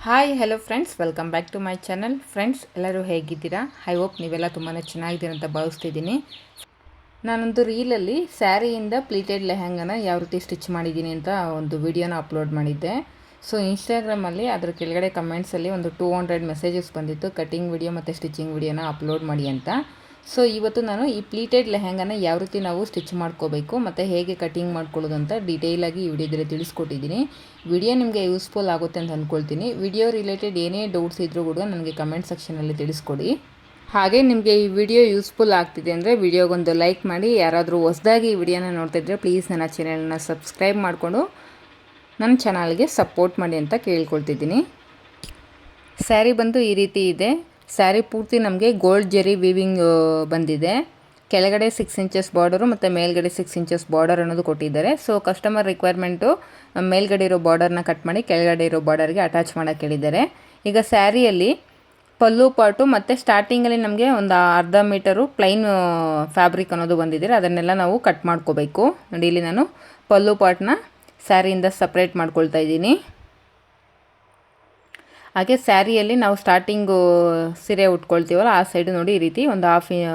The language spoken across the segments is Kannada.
Hi hello friends, welcome back to my channel. Friends, ಎಲ್ಲರೂ ಹೇಗಿದ್ದೀರಾ? ಐ ಹೋಪ್ ನೀವೆಲ್ಲ ತುಂಬಾ ಚೆನ್ನಾಗಿದ್ದೀರ ಅಂತ ಭಾವಿಸ್ತಿದ್ದೀನಿ. ನಾನೊಂದು ರೀಲಲ್ಲಿ ಸ್ಯಾರಿಯಿಂದ ಪ್ಲೀಟೆಡ್ ಲೆಹಂಗಾನ ಯಾವ ರೀತಿ ಸ್ಟಿಚ್ ಮಾಡಿದ್ದೀನಿ ಅಂತ ಒಂದು ವಿಡಿಯೋನ ಅಪ್ಲೋಡ್ ಮಾಡಿದ್ದೆ. ಸೊ ಇನ್ಸ್ಟಾಗ್ರಾಮಲ್ಲಿ ಅದರ ಕೆಳಗಡೆ ಕಮೆಂಟ್ಸಲ್ಲಿ ಒಂದು 200 ಮೆಸೇಜಸ್ ಬಂದಿತ್ತು, ಕಟಿಂಗ್ ವಿಡಿಯೋ ಮತ್ತು ಸ್ಟಿಚಿಂಗ್ ವಿಡಿಯೋನ ಅಪ್ಲೋಡ್ ಮಾಡಿ ಅಂತ. ಸೊ ಇವತ್ತು ನಾನು ಈ ಪ್ಲೀಟೆಡ್ ಲೆಹಂಗಾನ ಯಾವ ರೀತಿ ನಾವು ಸ್ಟಿಚ್ ಮಾಡ್ಕೋಬೇಕು ಮತ್ತು ಹೇಗೆ ಕಟಿಂಗ್ ಮಾಡ್ಕೊಳ್ಳೋದು ಅಂತ ಡೀಟೇಲಾಗಿ ಈ ವಿಡಿಯೋದಲ್ಲಿ ತಿಳಿಸ್ಕೊಟ್ಟಿದ್ದೀನಿ. ವಿಡಿಯೋ ನಿಮಗೆ ಯೂಸ್ಫುಲ್ ಆಗುತ್ತೆ ಅಂತ ಅಂದ್ಕೊಳ್ತೀನಿ. ವಿಡಿಯೋ ರಿಲೇಟೆಡ್ ಏನೇ ಡೌಟ್ಸ್ ಇದ್ದರೂ ಕೂಡ ನನಗೆ ಕಮೆಂಟ್ ಸೆಕ್ಷನಲ್ಲಿ ತಿಳಿಸ್ಕೊಡಿ. ಹಾಗೆ ನಿಮಗೆ ಈ ವಿಡಿಯೋ ಯೂಸ್ಫುಲ್ ಆಗ್ತಿದೆ ಅಂದರೆ ವಿಡಿಯೋಗೊಂದು ಲೈಕ್ ಮಾಡಿ. ಯಾರಾದರೂ ಹೊಸದಾಗಿ ಈ ವಿಡಿಯೋನ ನೋಡ್ತಿದ್ರೆ ಪ್ಲೀಸ್ ನನ್ನ ಚಾನಲ್ನ ಸಬ್ಸ್ಕ್ರೈಬ್ ಮಾಡಿಕೊಂಡು ನನ್ನ ಚಾನಲ್ಗೆ ಸಪೋರ್ಟ್ ಮಾಡಿ ಅಂತ ಕೇಳ್ಕೊಳ್ತಿದ್ದೀನಿ. ಸ್ಯಾರಿ ಬಂದು ಈ ರೀತಿ ಇದೆ. ಸ್ಯಾರಿ ಪೂರ್ತಿ ನಮಗೆ ಗೋಲ್ಡ್ ಜೆರಿ ವೀವಿಂಗ್ ಬಂದಿದೆ. ಕೆಳಗಡೆ 6 ಇಂಚಸ್ ಬಾರ್ಡರು ಮತ್ತು ಮೇಲ್ಗಡೆ 6 ಇಂಚಸ್ ಬಾರ್ಡರ್ ಅನ್ನೋದು ಕೊಟ್ಟಿದ್ದಾರೆ. ಸೊ ಕಸ್ಟಮರ್ ರಿಕ್ವೈರ್ಮೆಂಟು ಮೇಲ್ಗಡೆ ಇರೋ ಬಾರ್ಡರ್ನ ಕಟ್ ಮಾಡಿ ಕೆಳಗಡೆ ಇರೋ ಬಾರ್ಡರ್ಗೆ ಅಟ್ಯಾಚ್ ಮಾಡೋಕ್ಕೆ ಹೇಳಿದ್ದಾರೆ. ಈಗ ಸ್ಯಾರಿಯಲ್ಲಿ ಪಲ್ಲು ಪಾಟು ಮತ್ತು ಸ್ಟಾರ್ಟಿಂಗಲ್ಲಿ ನಮಗೆ ಒಂದು ಅರ್ಧ ಮೀಟರು ಪ್ಲೈನ್ ಫ್ಯಾಬ್ರಿಕ್ ಅನ್ನೋದು ಬಂದಿದೆ. ಅದನ್ನೆಲ್ಲ ನಾವು ಕಟ್ ಮಾಡ್ಕೋಬೇಕು. ನೋಡಿ, ಇಲ್ಲಿ ನಾನು ಪಲ್ಲು ಪಾಟನ್ನ ಸ್ಯಾರಿಯಿಂದ ಸಪ್ರೇಟ್ ಮಾಡ್ಕೊಳ್ತಾ ಇದ್ದೀನಿ. ಹಾಗೆ ಸ್ಯಾರಿಯಲ್ಲಿ ನಾವು ಸ್ಟಾರ್ಟಿಂಗು ಸೀರೆ ಉಟ್ಕೊಳ್ತೀವಲ್ಲ ಆ ಸೈಡು ನೋಡಿ ಈ ರೀತಿ ಒಂದು 1/2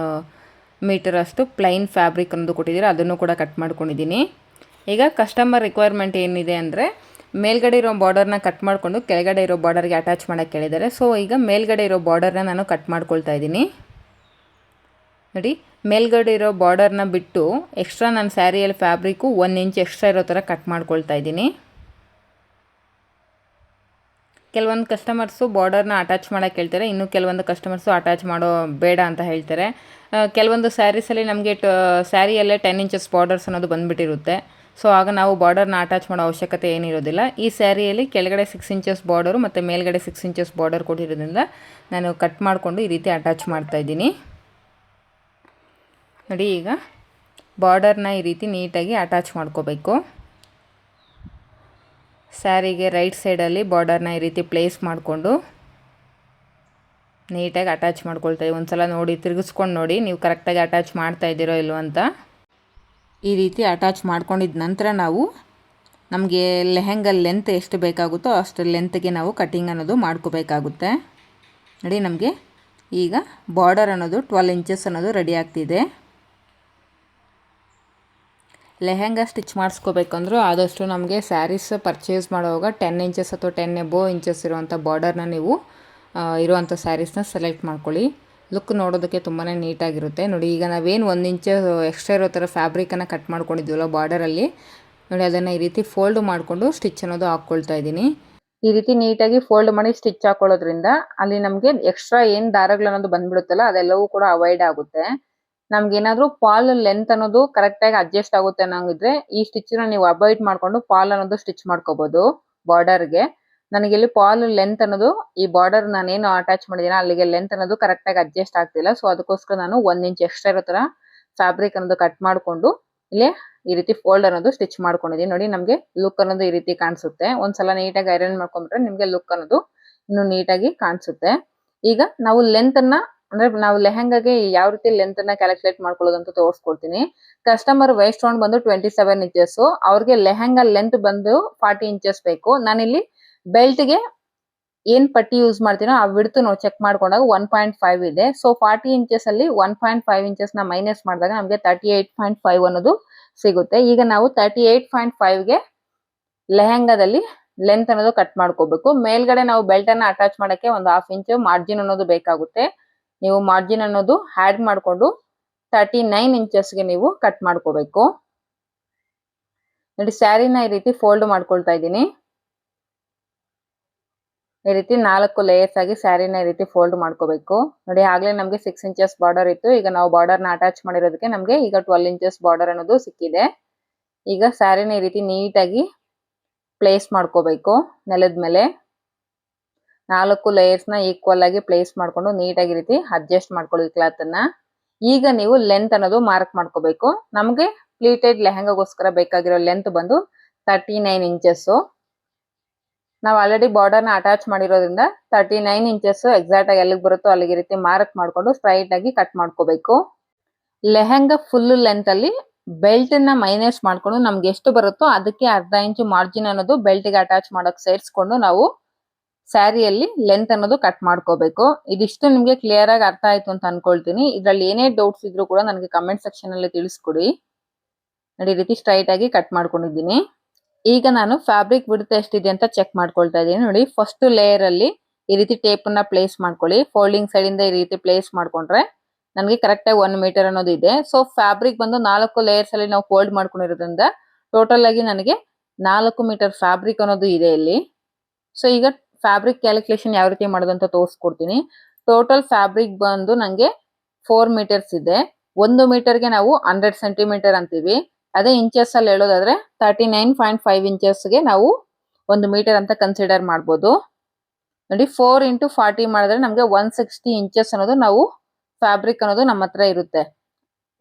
ಮೀಟರ್ ಅಷ್ಟು ಪ್ಲೈನ್ ಫ್ಯಾಬ್ರಿಕ್ ಅನ್ನೋದು ಕೊಟ್ಟಿದ್ದೀರ, ಅದನ್ನು ಕೂಡ ಕಟ್ ಮಾಡ್ಕೊಂಡಿದ್ದೀನಿ. ಈಗ ಕಸ್ಟಮರ್ ರಿಕ್ವೈರ್ಮೆಂಟ್ ಏನಿದೆ ಅಂದರೆ ಮೇಲ್ಗಡೆ ಇರೋ ಬಾರ್ಡರ್ನ ಕಟ್ ಮಾಡಿಕೊಂಡು ಕೆಳಗಡೆ ಇರೋ ಬಾರ್ಡರ್ಗೆ ಅಟ್ಯಾಚ್ ಮಾಡೋಕ್ಕೆ ಹೇಳಿದ್ದಾರೆ. ಸೊ ಈಗ ಮೇಲ್ಗಡೆ ಇರೋ ಬಾರ್ಡರ್ನ ನಾನು ಕಟ್ ಮಾಡ್ಕೊಳ್ತಾ ಇದ್ದೀನಿ. ನೋಡಿ, ಮೇಲ್ಗಡೆ ಇರೋ ಬಾರ್ಡರ್ನ ಬಿಟ್ಟು ಎಕ್ಸ್ಟ್ರಾ ನಾನು ಸ್ಯಾರಿಯಲ್ಲಿ ಫ್ಯಾಬ್ರಿಕ್ಕು 1 ಇಂಚ್ ಎಕ್ಸ್ಟ್ರಾ ಇರೋ ಥರ ಕಟ್ ಮಾಡ್ಕೊಳ್ತಾ ಇದ್ದೀನಿ. ಕೆಲವೊಂದು ಕಸ್ಟಮರ್ಸು ಬಾರ್ಡರ್ನ ಅಟ್ಯಾಚ್ ಮಾಡೋಕ್ಕೆ ಹೇಳ್ತಾರೆ, ಇನ್ನು ಕೆಲವೊಂದು ಕಸ್ಟಮರ್ಸು ಅಟ್ಯಾಚ್ ಮಾಡೋ ಬೇಡ ಅಂತ ಹೇಳ್ತಾರೆ. ಕೆಲವೊಂದು ಸ್ಯಾರೀಸಲ್ಲಿ ನಮಗೆ ಸ್ಯಾರಿಯಲ್ಲೇ 10 ಇಂಚಸ್ ಬಾರ್ಡರ್ಸ್ ಅನ್ನೋದು ಬಂದುಬಿಟ್ಟಿರುತ್ತೆ. ಸೊ ಆಗ ನಾವು ಬಾರ್ಡರ್ನ ಅಟ್ಯಾಚ್ ಮಾಡೋ ಅವಶ್ಯಕತೆ ಏನಿರೋದಿಲ್ಲ. ಈ ಸ್ಯಾರಿಯಲ್ಲಿ ಕೆಳಗಡೆ 6 ಇಂಚಸ್ ಬಾರ್ಡರು ಮತ್ತು ಮೇಲ್ಗಡೆ 6 ಇಂಚಸ್ ಬಾರ್ಡರ್ ಕೊಟ್ಟಿರೋದ್ರಿಂದ ನಾನು ಕಟ್ ಮಾಡಿಕೊಂಡು ಈ ರೀತಿ ಅಟ್ಯಾಚ್ ಮಾಡ್ತಾಯಿದ್ದೀನಿ. ನೋಡಿ, ಈಗ ಬಾರ್ಡರ್ನ ಈ ರೀತಿ ನೀಟಾಗಿ ಅಟ್ಯಾಚ್ ಮಾಡ್ಕೋಬೇಕು. ಸ್ಯಾರಿಗೆ ರೈಟ್ ಸೈಡಲ್ಲಿ ಬಾರ್ಡರ್ನ ಈ ರೀತಿ ಪ್ಲೇಸ್ ಮಾಡಿಕೊಂಡು ನೀಟಾಗಿ ಅಟ್ಯಾಚ್ ಮಾಡ್ಕೊಳ್ತಾಯಿದ್ದೀವಿ. ಒಂದು ಸಲ ನೋಡಿ, ತಿರುಗಿಸ್ಕೊಂಡು ನೋಡಿ ನೀವು ಕರೆಕ್ಟಾಗಿ ಅಟ್ಯಾಚ್ ಮಾಡ್ತಾಯಿದ್ದೀರೋ ಇಲ್ವೋ ಅಂತ. ಈ ರೀತಿ ಅಟ್ಯಾಚ್ ಮಾಡ್ಕೊಂಡಿದ್ದ ನಂತರ ನಾವು ನಮಗೆ ಲೆಹೆಂಗಾ ಲೆಂತ್ ಎಷ್ಟು ಬೇಕಾಗುತ್ತೋ ಅಷ್ಟು ಲೆಂತ್ಗೆ ನಾವು ಕಟಿಂಗ್ ಅನ್ನೋದು ಮಾಡ್ಕೋಬೇಕಾಗುತ್ತೆ. ನೋಡಿ, ನಮಗೆ ಈಗ ಬಾರ್ಡರ್ ಅನ್ನೋದು 12 ಇಂಚಸ್ ಅನ್ನೋದು ರೆಡಿ ಆಗ್ತಿದೆ. ಲೆಹೆಂಗಾ ಸ್ಟಿಚ್ ಮಾಡಿಸ್ಕೋಬೇಕಂದ್ರೂ ಆದಷ್ಟು ನಮಗೆ ಸ್ಯಾರೀಸ್ ಪರ್ಚೇಸ್ ಮಾಡುವಾಗ 10 ಇಂಚಸ್ ಅಥವಾ 10 ಎಬೋ ಇಂಚಸ್ ಇರುವಂಥ ಬಾರ್ಡರ್ನ ನೀವು ಇರುವಂಥ ಸ್ಯಾರೀಸ್ನ ಸೆಲೆಕ್ಟ್ ಮಾಡ್ಕೊಳ್ಳಿ. ಲುಕ್ ನೋಡೋದಕ್ಕೆ ತುಂಬಾ ನೀಟಾಗಿರುತ್ತೆ. ನೋಡಿ, ಈಗ ನಾವೇನು 1 ಇಂಚ್ ಎಕ್ಸ್ಟ್ರಾ ಇರೋ ಥರ ಫ್ಯಾಬ್ರಿಕನ್ನು ಕಟ್ ಮಾಡ್ಕೊಂಡಿದ್ದೀವಲ್ಲ ಬಾರ್ಡರಲ್ಲಿ, ನೋಡಿ ಅದನ್ನು ಈ ರೀತಿ ಫೋಲ್ಡ್ ಮಾಡಿಕೊಂಡು ಸ್ಟಿಚ್ ಅನ್ನೋದು ಹಾಕ್ಕೊಳ್ತಾ ಇದ್ದೀನಿ. ಈ ರೀತಿ ನೀಟಾಗಿ ಫೋಲ್ಡ್ ಮಾಡಿ ಸ್ಟಿಚ್ ಹಾಕೊಳ್ಳೋದ್ರಿಂದ ಅಲ್ಲಿ ನಮಗೆ ಎಕ್ಸ್ಟ್ರಾ ಏನು ದಾರಗಳು ಅನ್ನೋದು ಬಂದ್ಬಿಡುತ್ತಲ್ಲ ಅದೆಲ್ಲವೂ ಕೂಡ ಅವಾಯ್ಡ್ ಆಗುತ್ತೆ. ನಮ್ಗೇನಾದರೂ ಪಾಲ್ ಲೆಂತ್ ಅನ್ನೋದು ಕರೆಕ್ಟಾಗಿ ಅಡ್ಜಸ್ಟ್ ಆಗುತ್ತೆ ಅನ್ನೋಂಗಿದ್ರೆ ಈ ಸ್ಟಿಚ್ನ ನೀವು ಅವಾಯ್ಡ್ ಮಾಡಿಕೊಂಡು ಪಾಲ್ ಅನ್ನೋದು ಸ್ಟಿಚ್ ಮಾಡ್ಕೋಬೋದು ಬಾರ್ಡರ್ಗೆ. ನನಗಿಲ್ಲಿ ಪಾಲ್ ಲೆಂತ್ ಅನ್ನೋದು ಈ ಬಾರ್ಡರ್ ನಾನೇನು ಅಟ್ಯಾಚ್ ಮಾಡಿದ್ದೀನ ಅಲ್ಲಿಗೆ ಲೆಂತ್ ಅನ್ನೋದು ಕರೆಕ್ಟಾಗಿ ಅಡ್ಜಸ್ಟ್ ಆಗ್ತಿಲ್ಲ. ಸೊ ಅದಕ್ಕೋಸ್ಕರ ನಾನು 1 ಇಂಚ್ ಎಕ್ಸ್ಟ್ರಾ ಇರೋ ಥರ ಫ್ಯಾಬ್ರಿಕ್ ಅನ್ನೋದು ಕಟ್ ಮಾಡಿಕೊಂಡು ಇಲ್ಲಿ ಈ ರೀತಿ ಫೋಲ್ಡ್ ಅನ್ನೋದು ಸ್ಟಿಚ್ ಮಾಡ್ಕೊಂಡಿದ್ದೀನಿ. ನೋಡಿ, ನಮಗೆ ಲುಕ್ ಅನ್ನೋದು ಈ ರೀತಿ ಕಾಣಿಸುತ್ತೆ. ಒಂದ್ಸಲ ನೀಟಾಗಿ ಐರನ್ ಮಾಡ್ಕೊಂಡ್ಬಿಟ್ರೆ ನಿಮಗೆ ಲುಕ್ ಅನ್ನೋದು ಇನ್ನೂ ನೀಟಾಗಿ ಕಾಣಿಸುತ್ತೆ. ಈಗ ನಾವು ಲೆಂತನ್ನು ಅಂದ್ರೆ ನಾವು ಲೆಹೆಂಗಾಗೆ ಯಾವ ರೀತಿ ಲೆಂತ್ ಅನ್ನ ಕ್ಯಾಲ್ಕುಲೇಟ್ ಮಾಡ್ಕೊಳ್ಳೋದು ಅಂತ ತೋರಿಸ್ಕೊಡ್ತೀನಿ. ಕಸ್ಟಮರ್ ವೇಸ್ಟ್ ರೌಂಡ್ ಬಂದು 27 ಇಂಚಸ್, ಅವ್ರಿಗೆ ಲೆಹೆಂಗಾ ಲೆಂತ್ ಬಂದು 40 ಇಂಚಸ್ ಬೇಕು. ನಾನಿಲ್ಲಿ ಬೆಲ್ಟ್ಗೆ ಏನ್ ಪಟ್ಟಿ ಯೂಸ್ ಮಾಡ್ತೀನೋ ಆ ವಿಡ್ತ್ ನಾವು ಚೆಕ್ ಮಾಡ್ಕೊಂಡಾಗ 1.5 ಇದೆ. ಸೊ 40 ಇಂಚಸ್ ಅಲ್ಲಿ 1.5 ಇಂಚಸ್ ನ ಮೈನಸ್ ಮಾಡಿದಾಗ ನಮಗೆ 38.5 ಅನ್ನೋದು ಸಿಗುತ್ತೆ. ಈಗ ನಾವು 38.5ಗೆ ಲೆಹೆಂಗಾದಲ್ಲಿ ಲೆಂತ್ ಅನ್ನೋದು ಕಟ್ ಮಾಡ್ಕೋಬೇಕು. ಮೇಲ್ಗಡೆ ನಾವು ಬೆಲ್ಟ್ ಅನ್ನ ಅಟ್ಯಾಚ್ ಮಾಡಕ್ಕೆ ಒಂದು 1/2 ಇಂಚ್ ಮಾರ್ಜಿನ್ ಅನ್ನೋದು ಬೇಕಾಗುತ್ತೆ. ನೀವು ಮಾರ್ಜಿನ್ ಅನ್ನೋದು ಆಡ್ ಮಾಡಿಕೊಂಡು 39 ಇಂಚಸ್ಗೆ ನೀವು ಕಟ್ ಮಾಡ್ಕೋಬೇಕು. ನೋಡಿ, ಸ್ಯಾರಿನ ಈ ರೀತಿ ಫೋಲ್ಡ್ ಮಾಡ್ಕೊಳ್ತಾ ಇದ್ದೀನಿ. ಈ ರೀತಿ 4 ಲೇಯರ್ಸ್ ಆಗಿ ಸ್ಯಾರಿನ ಈ ರೀತಿ ಫೋಲ್ಡ್ ಮಾಡ್ಕೋಬೇಕು. ನೋಡಿ, ಆಗ್ಲೇ ನಮಗೆ 6 ಇಂಚಸ್ ಬಾರ್ಡರ್ ಇತ್ತು. ಈಗ ನಾವು ಬಾರ್ಡರ್ನ ಅಟ್ಯಾಚ್ ಮಾಡಿರೋದಕ್ಕೆ ನಮಗೆ ಈಗ 12 ಇಂಚಸ್ ಬಾರ್ಡರ್ ಅನ್ನೋದು ಸಿಕ್ಕಿದೆ. ಈಗ ಸ್ಯಾರಿನ ಈ ರೀತಿ ನೀಟಾಗಿ ಪ್ಲೇಸ್ ಮಾಡ್ಕೋಬೇಕು. ನೆಲದ ಮೇಲೆ 4 ಲೇಯರ್ಸ್ನ ಈಕ್ವಲ್ ಆಗಿ ಪ್ಲೇಸ್ ಮಾಡ್ಕೊಂಡು ನೀಟಾಗಿ ರೀತಿ ಅಡ್ಜಸ್ಟ್ ಮಾಡ್ಕೊಳ್ಳಿ ಕ್ಲಾತ್ ಅನ್ನ. ಈಗ ನೀವು ಲೆಂತ್ ಅನ್ನೋದು ಮಾರ್ಕ್ ಮಾಡ್ಕೋಬೇಕು. ನಮಗೆ ಪ್ಲೀಟೆಡ್ ಲೆಹಂಗಾಗೋಸ್ಕರ ಬೇಕಾಗಿರೋ ಲೆಂತ್ ಬಂದು 39 ಇಂಚಸ್. ನಾವು ಆಲ್ರೆಡಿ ಬಾರ್ಡರ್ನ ಅಟ್ಯಾಚ್ ಮಾಡಿರೋದ್ರಿಂದ 39 ಇಂಚಸ್ ಎಕ್ಸಾಕ್ಟ್ ಆಗಿ ಎಲ್ಲಿಗೆ ಬರುತ್ತೋ ಅಲ್ಲಿಗೆ ರೀತಿ ಮಾರ್ಕ್ ಮಾಡ್ಕೊಂಡು ಸ್ಟ್ರೈಟ್ ಆಗಿ ಕಟ್ ಮಾಡ್ಕೋಬೇಕು. ಲೆಹಂಗಾ ಫುಲ್ ಲೆಂತ್ ಅಲ್ಲಿ ಬೆಲ್ಟ್ ನ ಮೈನಸ್ ಮಾಡ್ಕೊಂಡು ನಮ್ಗೆ ಎಷ್ಟು ಬರುತ್ತೋ ಅದಕ್ಕೆ ಅರ್ಧ ಇಂಚು ಮಾರ್ಜಿನ್ ಅನ್ನೋದು ಬೆಲ್ಟ್ ಗೆ ಅಟ್ಯಾಚ್ ಮಾಡೋಕೆ ಸೇರಿಸ್ಕೊಂಡು ನಾವು ಸ್ಯಾರಿಯಲ್ಲಿ ಲೆಂತ್ ಅನ್ನೋದು ಕಟ್ ಮಾಡ್ಕೋಬೇಕು. ಇದಿಷ್ಟು ನಿಮ್ಗೆ ಕ್ಲಿಯರ್ ಆಗಿ ಅರ್ಥ ಆಯ್ತು ಅಂತ ಅನ್ಕೊಳ್ತೀನಿ. ಇದ್ರಲ್ಲಿ ಏನೇ ಡೌಟ್ಸ್ ಇದ್ರು ಕೂಡ ನನಗೆ ಕಮೆಂಟ್ ಸೆಕ್ಷನ್ ಅಲ್ಲಿ ತಿಳಿಸ್ಕೊಡಿ. ನೋಡಿ, ಈ ರೀತಿ ಸ್ಟ್ರೈಟ್ ಆಗಿ ಕಟ್ ಮಾಡ್ಕೊಂಡಿದ್ದೀನಿ. ಈಗ ನಾನು ಫ್ಯಾಬ್ರಿಕ್ ವಿಡ್ತ್ ಎಷ್ಟಿದೆ ಅಂತ ಚೆಕ್ ಮಾಡ್ಕೊಳ್ತಾ ಇದ್ದೀನಿ. ನೋಡಿ, ಫಸ್ಟ್ ಲೇಯರ್ ಅಲ್ಲಿ ಈ ರೀತಿ ಟೇಪ್ ಅನ್ನ ಪ್ಲೇಸ್ ಮಾಡ್ಕೊಳ್ಳಿ. ಫೋಲ್ಡಿಂಗ್ ಸೈಡ್ ಇಂದ ಈ ರೀತಿ ಪ್ಲೇಸ್ ಮಾಡ್ಕೊಂಡ್ರೆ ನನಗೆ ಕರೆಕ್ಟ್ ಆಗಿ 1 ಮೀಟರ್ ಅನ್ನೋದು ಇದೆ. ಸೊ ಫ್ಯಾಬ್ರಿಕ್ ಬಂದು 4 ಲೇಯರ್ಸ್ ಅಲ್ಲಿ ನಾವು ಫೋಲ್ಡ್ ಮಾಡ್ಕೊಂಡಿರೋದ್ರಿಂದ ಟೋಟಲ್ ಆಗಿ ನನಗೆ 4 ಮೀಟರ್ ಫ್ಯಾಬ್ರಿಕ್ ಅನ್ನೋದು ಇದೆ ಇಲ್ಲಿ. ಸೊ ಈಗ ಫ್ಯಾಬ್ರಿಕ್ ಕ್ಯಾಲ್ಕುಲೇಷನ್ ಯಾವ ರೀತಿ ಮಾಡೋದು ಅಂತ ತೋರಿಸ್ಕೊಡ್ತೀನಿ. ಟೋಟಲ್ ಫ್ಯಾಬ್ರಿಕ್ ಬಂದು ನಂಗೆ 4 ಮೀಟರ್ಸ್ ಇದೆ. 1 ಮೀಟರ್ಗೆ ನಾವು 100 ಸೆಂಟಿಮೀಟರ್ ಅಂತೀವಿ. ಅದೇ ಇಂಚಸ್ ಅಲ್ಲಿ ಹೇಳೋದಾದ್ರೆ 39.5 ಇಂಚಸ್ಗೆ ನಾವು 1 ಮೀಟರ್ ಅಂತ ಕನ್ಸಿಡರ್ ಮಾಡ್ಬೋದು. ನೋಡಿ, 4 ಇಂಟು 40 ಮಾಡಿದ್ರೆ ನಮ್ಗೆ 160 ಇಂಚಸ್ ಅನ್ನೋದು ನಾವು ಫ್ಯಾಬ್ರಿಕ್ ಅನ್ನೋದು ನಮ್ಮ ಹತ್ರ ಇರುತ್ತೆ.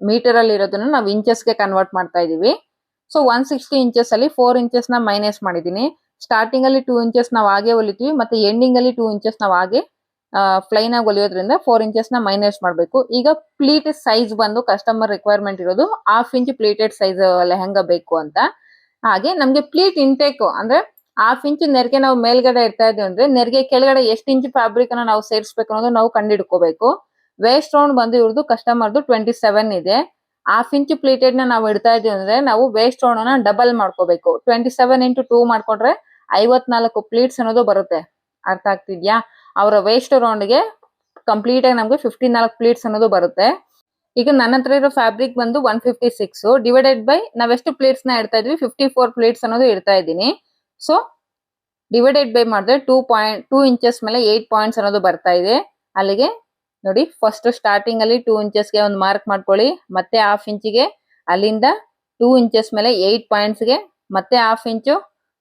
ಮೀಟರ್ ಅಲ್ಲಿ ಇರೋದನ್ನ ನಾವು ಇಂಚಸ್ಗೆ ಕನ್ವರ್ಟ್ ಮಾಡ್ತಾ ಇದೀವಿ. ಸೊ 160 ಇಂಚಸ್ ಅಲ್ಲಿ 4 ಇಂಚಸ್ ನ ಮೈನಸ್ ಮಾಡಿದೀನಿ. ಸ್ಟಾರ್ಟಿಂಗ್ ಅಲ್ಲಿ 2 ಇಂಚಸ್ ನಾವು ಹಾಗೆ ಹೊಲಿತೀವಿ, ಮತ್ತೆ ಎಂಡಿಂಗ್ ಅಲ್ಲಿ 2 ಇಂಚಸ್ ನಾವು ಹಾಗೆ ಪ್ಲೈನ್ ಆಗಿ ಹೊಲಿಯೋದ್ರಿಂದ 4 ಇಂಚಸ್ ನ ಮೈನಸ್ ಮಾಡಬೇಕು. ಈಗ ಪ್ಲೀಟ್ ಸೈಜ್ ಬಂದು ಕಸ್ಟಮರ್ ರಿಕ್ವೈರ್ಮೆಂಟ್ ಇರೋದು 1/2 ಇಂಚ್ ಪ್ಲೀಟೆಡ್ ಸೈಜ್ ಲೆಹಂಗಾ ಬೇಕು ಅಂತ. ಹಾಗೆ ನಮ್ಗೆ ಪ್ಲೀಟ್ ಇಂಟೇಕ್ ಅಂದ್ರೆ 1/2 ಇಂಚ್ ನೆರಿಗೆ ನಾವು ಮೇಲ್ಗಡೆ ಇಡ್ತಾ ಇದೀವಿ ಅಂದ್ರೆ ನೆರಿಗೆ ಕೆಳಗಡೆ ಎಷ್ಟು ಇಂಚ್ ಫ್ಯಾಬ್ರಿಕ್ ಅನ್ನ ನಾವು ಸೇರಿಸಬೇಕು ಅನ್ನೋದು ನಾವು ಕಂಡಿಡ್ಕೋಬೇಕು. ವೇಸ್ಟ್ ರೌಂಡ್ ಬಂದು ಇವ್ರದ್ದು ಕಸ್ಟಮರ್ದು 27 ಇದೆ. 1/2 ಇಂಚ್ ಪ್ಲೀಟೆಡ್ ನ ನಾವು ಇಡ್ತಾ ಇದೀವಿ ಅಂದ್ರೆ ನಾವು ವೇಸ್ಟ್ ರೌಂಡ್ ಅನ್ನ ಡಬಲ್ ಮಾಡ್ಕೋಬೇಕು. 27 ಇಂಟು 2 ಮಾಡ್ಕೊಂಡ್ರೆ 54 ಪ್ಲೀಟ್ಸ್ ಅನ್ನೋದು ಬರುತ್ತೆ. ಅರ್ಥ ಆಗ್ತಿದ್ಯಾ? ಅವರ ವೇಸ್ಟ್ ರೌಂಡ್ ಗೆ ಕಂಪ್ಲೀಟ್ ಆಗಿ ನಮ್ಗೆ 54 ಪ್ಲೀಟ್ಸ್ ಅನ್ನೋದು ಬರುತ್ತೆ. ಈಗ ನನ್ನ ಹತ್ರ ಇರೋ ಫ್ಯಾಬ್ರಿಕ್ ಬಂದು 156 ಡಿವೈಡೆಡ್ ಬೈ ನಾವೆಷ್ಟು ಪ್ಲೇಟ್ಸ್ ನ ಇಡ್ತಾ ಇದ್ವಿ 54 ಪ್ಲೇಟ್ಸ್ ಅನ್ನೋದು ಇಡ್ತಾ ಇದ್ದೀನಿ. ಸೊ ಡಿವೈಡೆಡ್ ಬೈ ಮಾಡಿದ್ರೆ 2 ಇಂಚಸ್ ಮೇಲೆ 8 ಪಾಯಿಂಟ್ಸ್ ಅನ್ನೋದು ಬರ್ತಾ ಇದೆ. ಅಲ್ಲಿಗೆ ನೋಡಿ, ಫಸ್ಟ್ ಸ್ಟಾರ್ಟಿಂಗ್ ಅಲ್ಲಿ 2 ಇಂಚಸ್ಗೆ ಒಂದು ಮಾರ್ಕ್ ಮಾಡ್ಕೊಳ್ಳಿ, ಮತ್ತೆ 1/2 ಇಂಚಿಗೆ, ಅಲ್ಲಿಂದ 2 ಇಂಚಸ್ ಮೇಲೆ 8 ಪಾಯಿಂಟ್ಸ್ಗೆ, ಮತ್ತೆ 1/2 ಇಂಚು,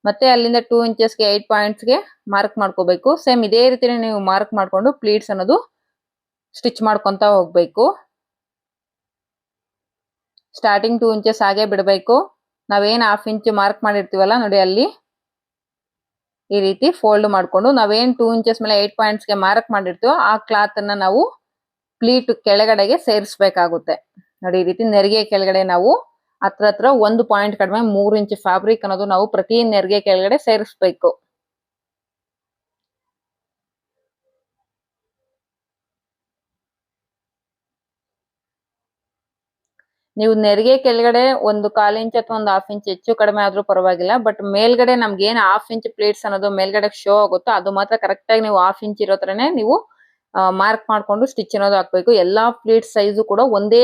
ಮತ್ತೆ ಅಲ್ಲಿಂದ 2 ಇಂಚಸ್ಗೆ 8 ಪಾಯಿಂಟ್ಸ್ಗೆ ಮಾರ್ಕ್ ಮಾಡ್ಕೋಬೇಕು. ಸೇಮ್ ಇದೇ ರೀತಿ ನೀವು ಮಾರ್ಕ್ ಮಾಡ್ಕೊಂಡು ಪ್ಲೀಟ್ಸ್ ಅನ್ನೋದು ಸ್ಟಿಚ್ ಮಾಡ್ಕೊಂತ ಹೋಗ್ಬೇಕು. ಸ್ಟಾರ್ಟಿಂಗ್ 2 ಇಂಚಸ್ ಹಾಗೆ ಬಿಡಬೇಕು. ನಾವೇನ್ 1/2 ಇಂಚ್ ಮಾರ್ಕ್ ಮಾಡಿರ್ತೀವಲ್ಲ ನೋಡಿ, ಅಲ್ಲಿ ಈ ರೀತಿ ಫೋಲ್ಡ್ ಮಾಡ್ಕೊಂಡು ನಾವೇನ್ 2 ಇಂಚಸ್ ಮೇಲೆ 8 ಪಾಯಿಂಟ್ಸ್ ಗೆ ಮಾರ್ಕ್ ಮಾಡಿರ್ತೀವೋ ಆ ಕ್ಲಾತ್ ಅನ್ನ ನಾವು ಪ್ಲೀಟ್ ಕೆಳಗಡೆಗೆ ಸೇರಿಸಬೇಕಾಗುತ್ತೆ. ನೋಡಿ, ಈ ರೀತಿ ನೆರಿಗೆ ಕೆಳಗಡೆ ನಾವು ಹತ್ರ 1 ಪಾಯಿಂಟ್ ಕಡಿಮೆ 3 ಇಂಚ್ ಫ್ಯಾಬ್ರಿಕ್ ಅನ್ನೋದು ನಾವು ಪ್ರತಿ ನೆರಿಗೆ ಕೆಳಗಡೆ ಸೇರಿಸಬೇಕು. ನೀವು ನೆರಿಗೆ ಕೆಳಗಡೆ 1/4 ಇಂಚ್ ಅಥವಾ 1/2 ಇಂಚ್ ಹೆಚ್ಚು ಕಡಿಮೆ ಆದ್ರೂ ಪರವಾಗಿಲ್ಲ. ಬಟ್ ಮೇಲ್ಗಡೆ ನಮ್ಗೆ ಏನ್ 1/2 ಇಂಚ್ ಪ್ಲೇಟ್ಸ್ ಅನ್ನೋದು ಮೇಲ್ಗಡೆ ಶೋ ಆಗುತ್ತೋ ಅದು ಮಾತ್ರ ಕರೆಕ್ಟ್ ಆಗಿ ನೀವು 1/2 ಇಂಚ್ ಇರೋ ತರನೇ ನೀವು ಮಾರ್ಕ್ ಮಾಡ್ಕೊಂಡು ಸ್ಟಿಚ್ ಅನ್ನೋದು ಹಾಕ್ಬೇಕು. ಎಲ್ಲಾ ಪ್ಲೇಟ್ ಸೈಜು ಕೂಡ ಒಂದೇ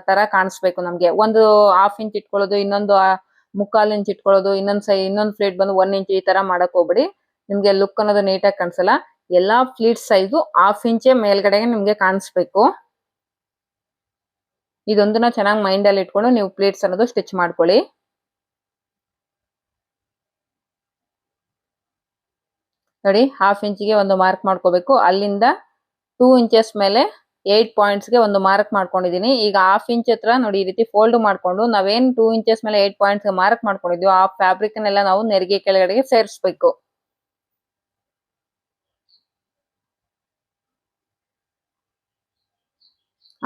ತರ ಕಾಣಿಸ್ಬೇಕು ನಮ್ಗೆ. ಒಂದು 1/2 ಇಂಚ್ ಇಟ್ಕೊಳ್ಳೋದು, ಇನ್ನೊಂದು 1/4 ಇಂಚ್ ಇಟ್ಕೊಳ್ಳೋದು, ಇನ್ನೊಂದು ಪ್ಲೇಟ್ ಬಂದು 1 ಇಂಚ್ ಈ ತರ ಮಾಡಕ್ ಹೋಗ್ಬೇಡಿ. ನಿಮ್ಗೆ ಲುಕ್ ಅನ್ನೋದು ನೀಟಾಗಿ ಕಾಣಿಸಲ್ಲ. ಎಲ್ಲಾ ಪ್ಲೇಟ್ ಸೈಜು 1/2 ಇಂಚೇ ಮೇಲ್ಗಡೆಗೆ ನಿಮ್ಗೆ ಕಾಣಿಸ್ಬೇಕು. ಇದೊಂದನ್ನ ಚೆನ್ನಾಗಿ ಮೈಂಡ್ ಅಲ್ಲಿ ಇಟ್ಕೊಂಡು ನೀವು ಪ್ಲೇಟ್ಸ್ ಅನ್ನೋದು ಸ್ಟಿಚ್ ಮಾಡ್ಕೊಳ್ಳಿ. ನೋಡಿ, 1/2 ಇಂಚಿಗೆ ಒಂದು ಮಾರ್ಕ್ ಮಾಡ್ಕೋಬೇಕು. ಅಲ್ಲಿಂದ 2 ಇಂಚಸ್ ಮೇಲೆ 8 ಪಾಯಿಂಟ್ಸ್ ಗೆ ಒಂದು ಮಾರ್ಕ್ ಮಾಡ್ಕೊಂಡಿದೀನಿ. ಈಗ 1/2 ಇಂಚ್ ಹತ್ರ ನೋಡಿ ಈ ರೀತಿ ಫೋಲ್ಡ್ ಮಾಡ್ಕೊಂಡು ನಾವೇನ್ 2 ಇಂಚಸ್ ಮೇಲೆ 8 ಪಾಯಿಂಟ್ಸ್ ಗೆ ಮಾರ್ಕ್ ಮಾಡ್ಕೊಂಡಿದ್ವಿ ಆ ಫ್ಯಾಬ್ರಿಕ್ ಅನ್ನೆಲ್ಲ ನಾವು ನೆರಿಗೆ ಕೆಳಗಡೆಗೆ ಸೇರಿಸಬೇಕು.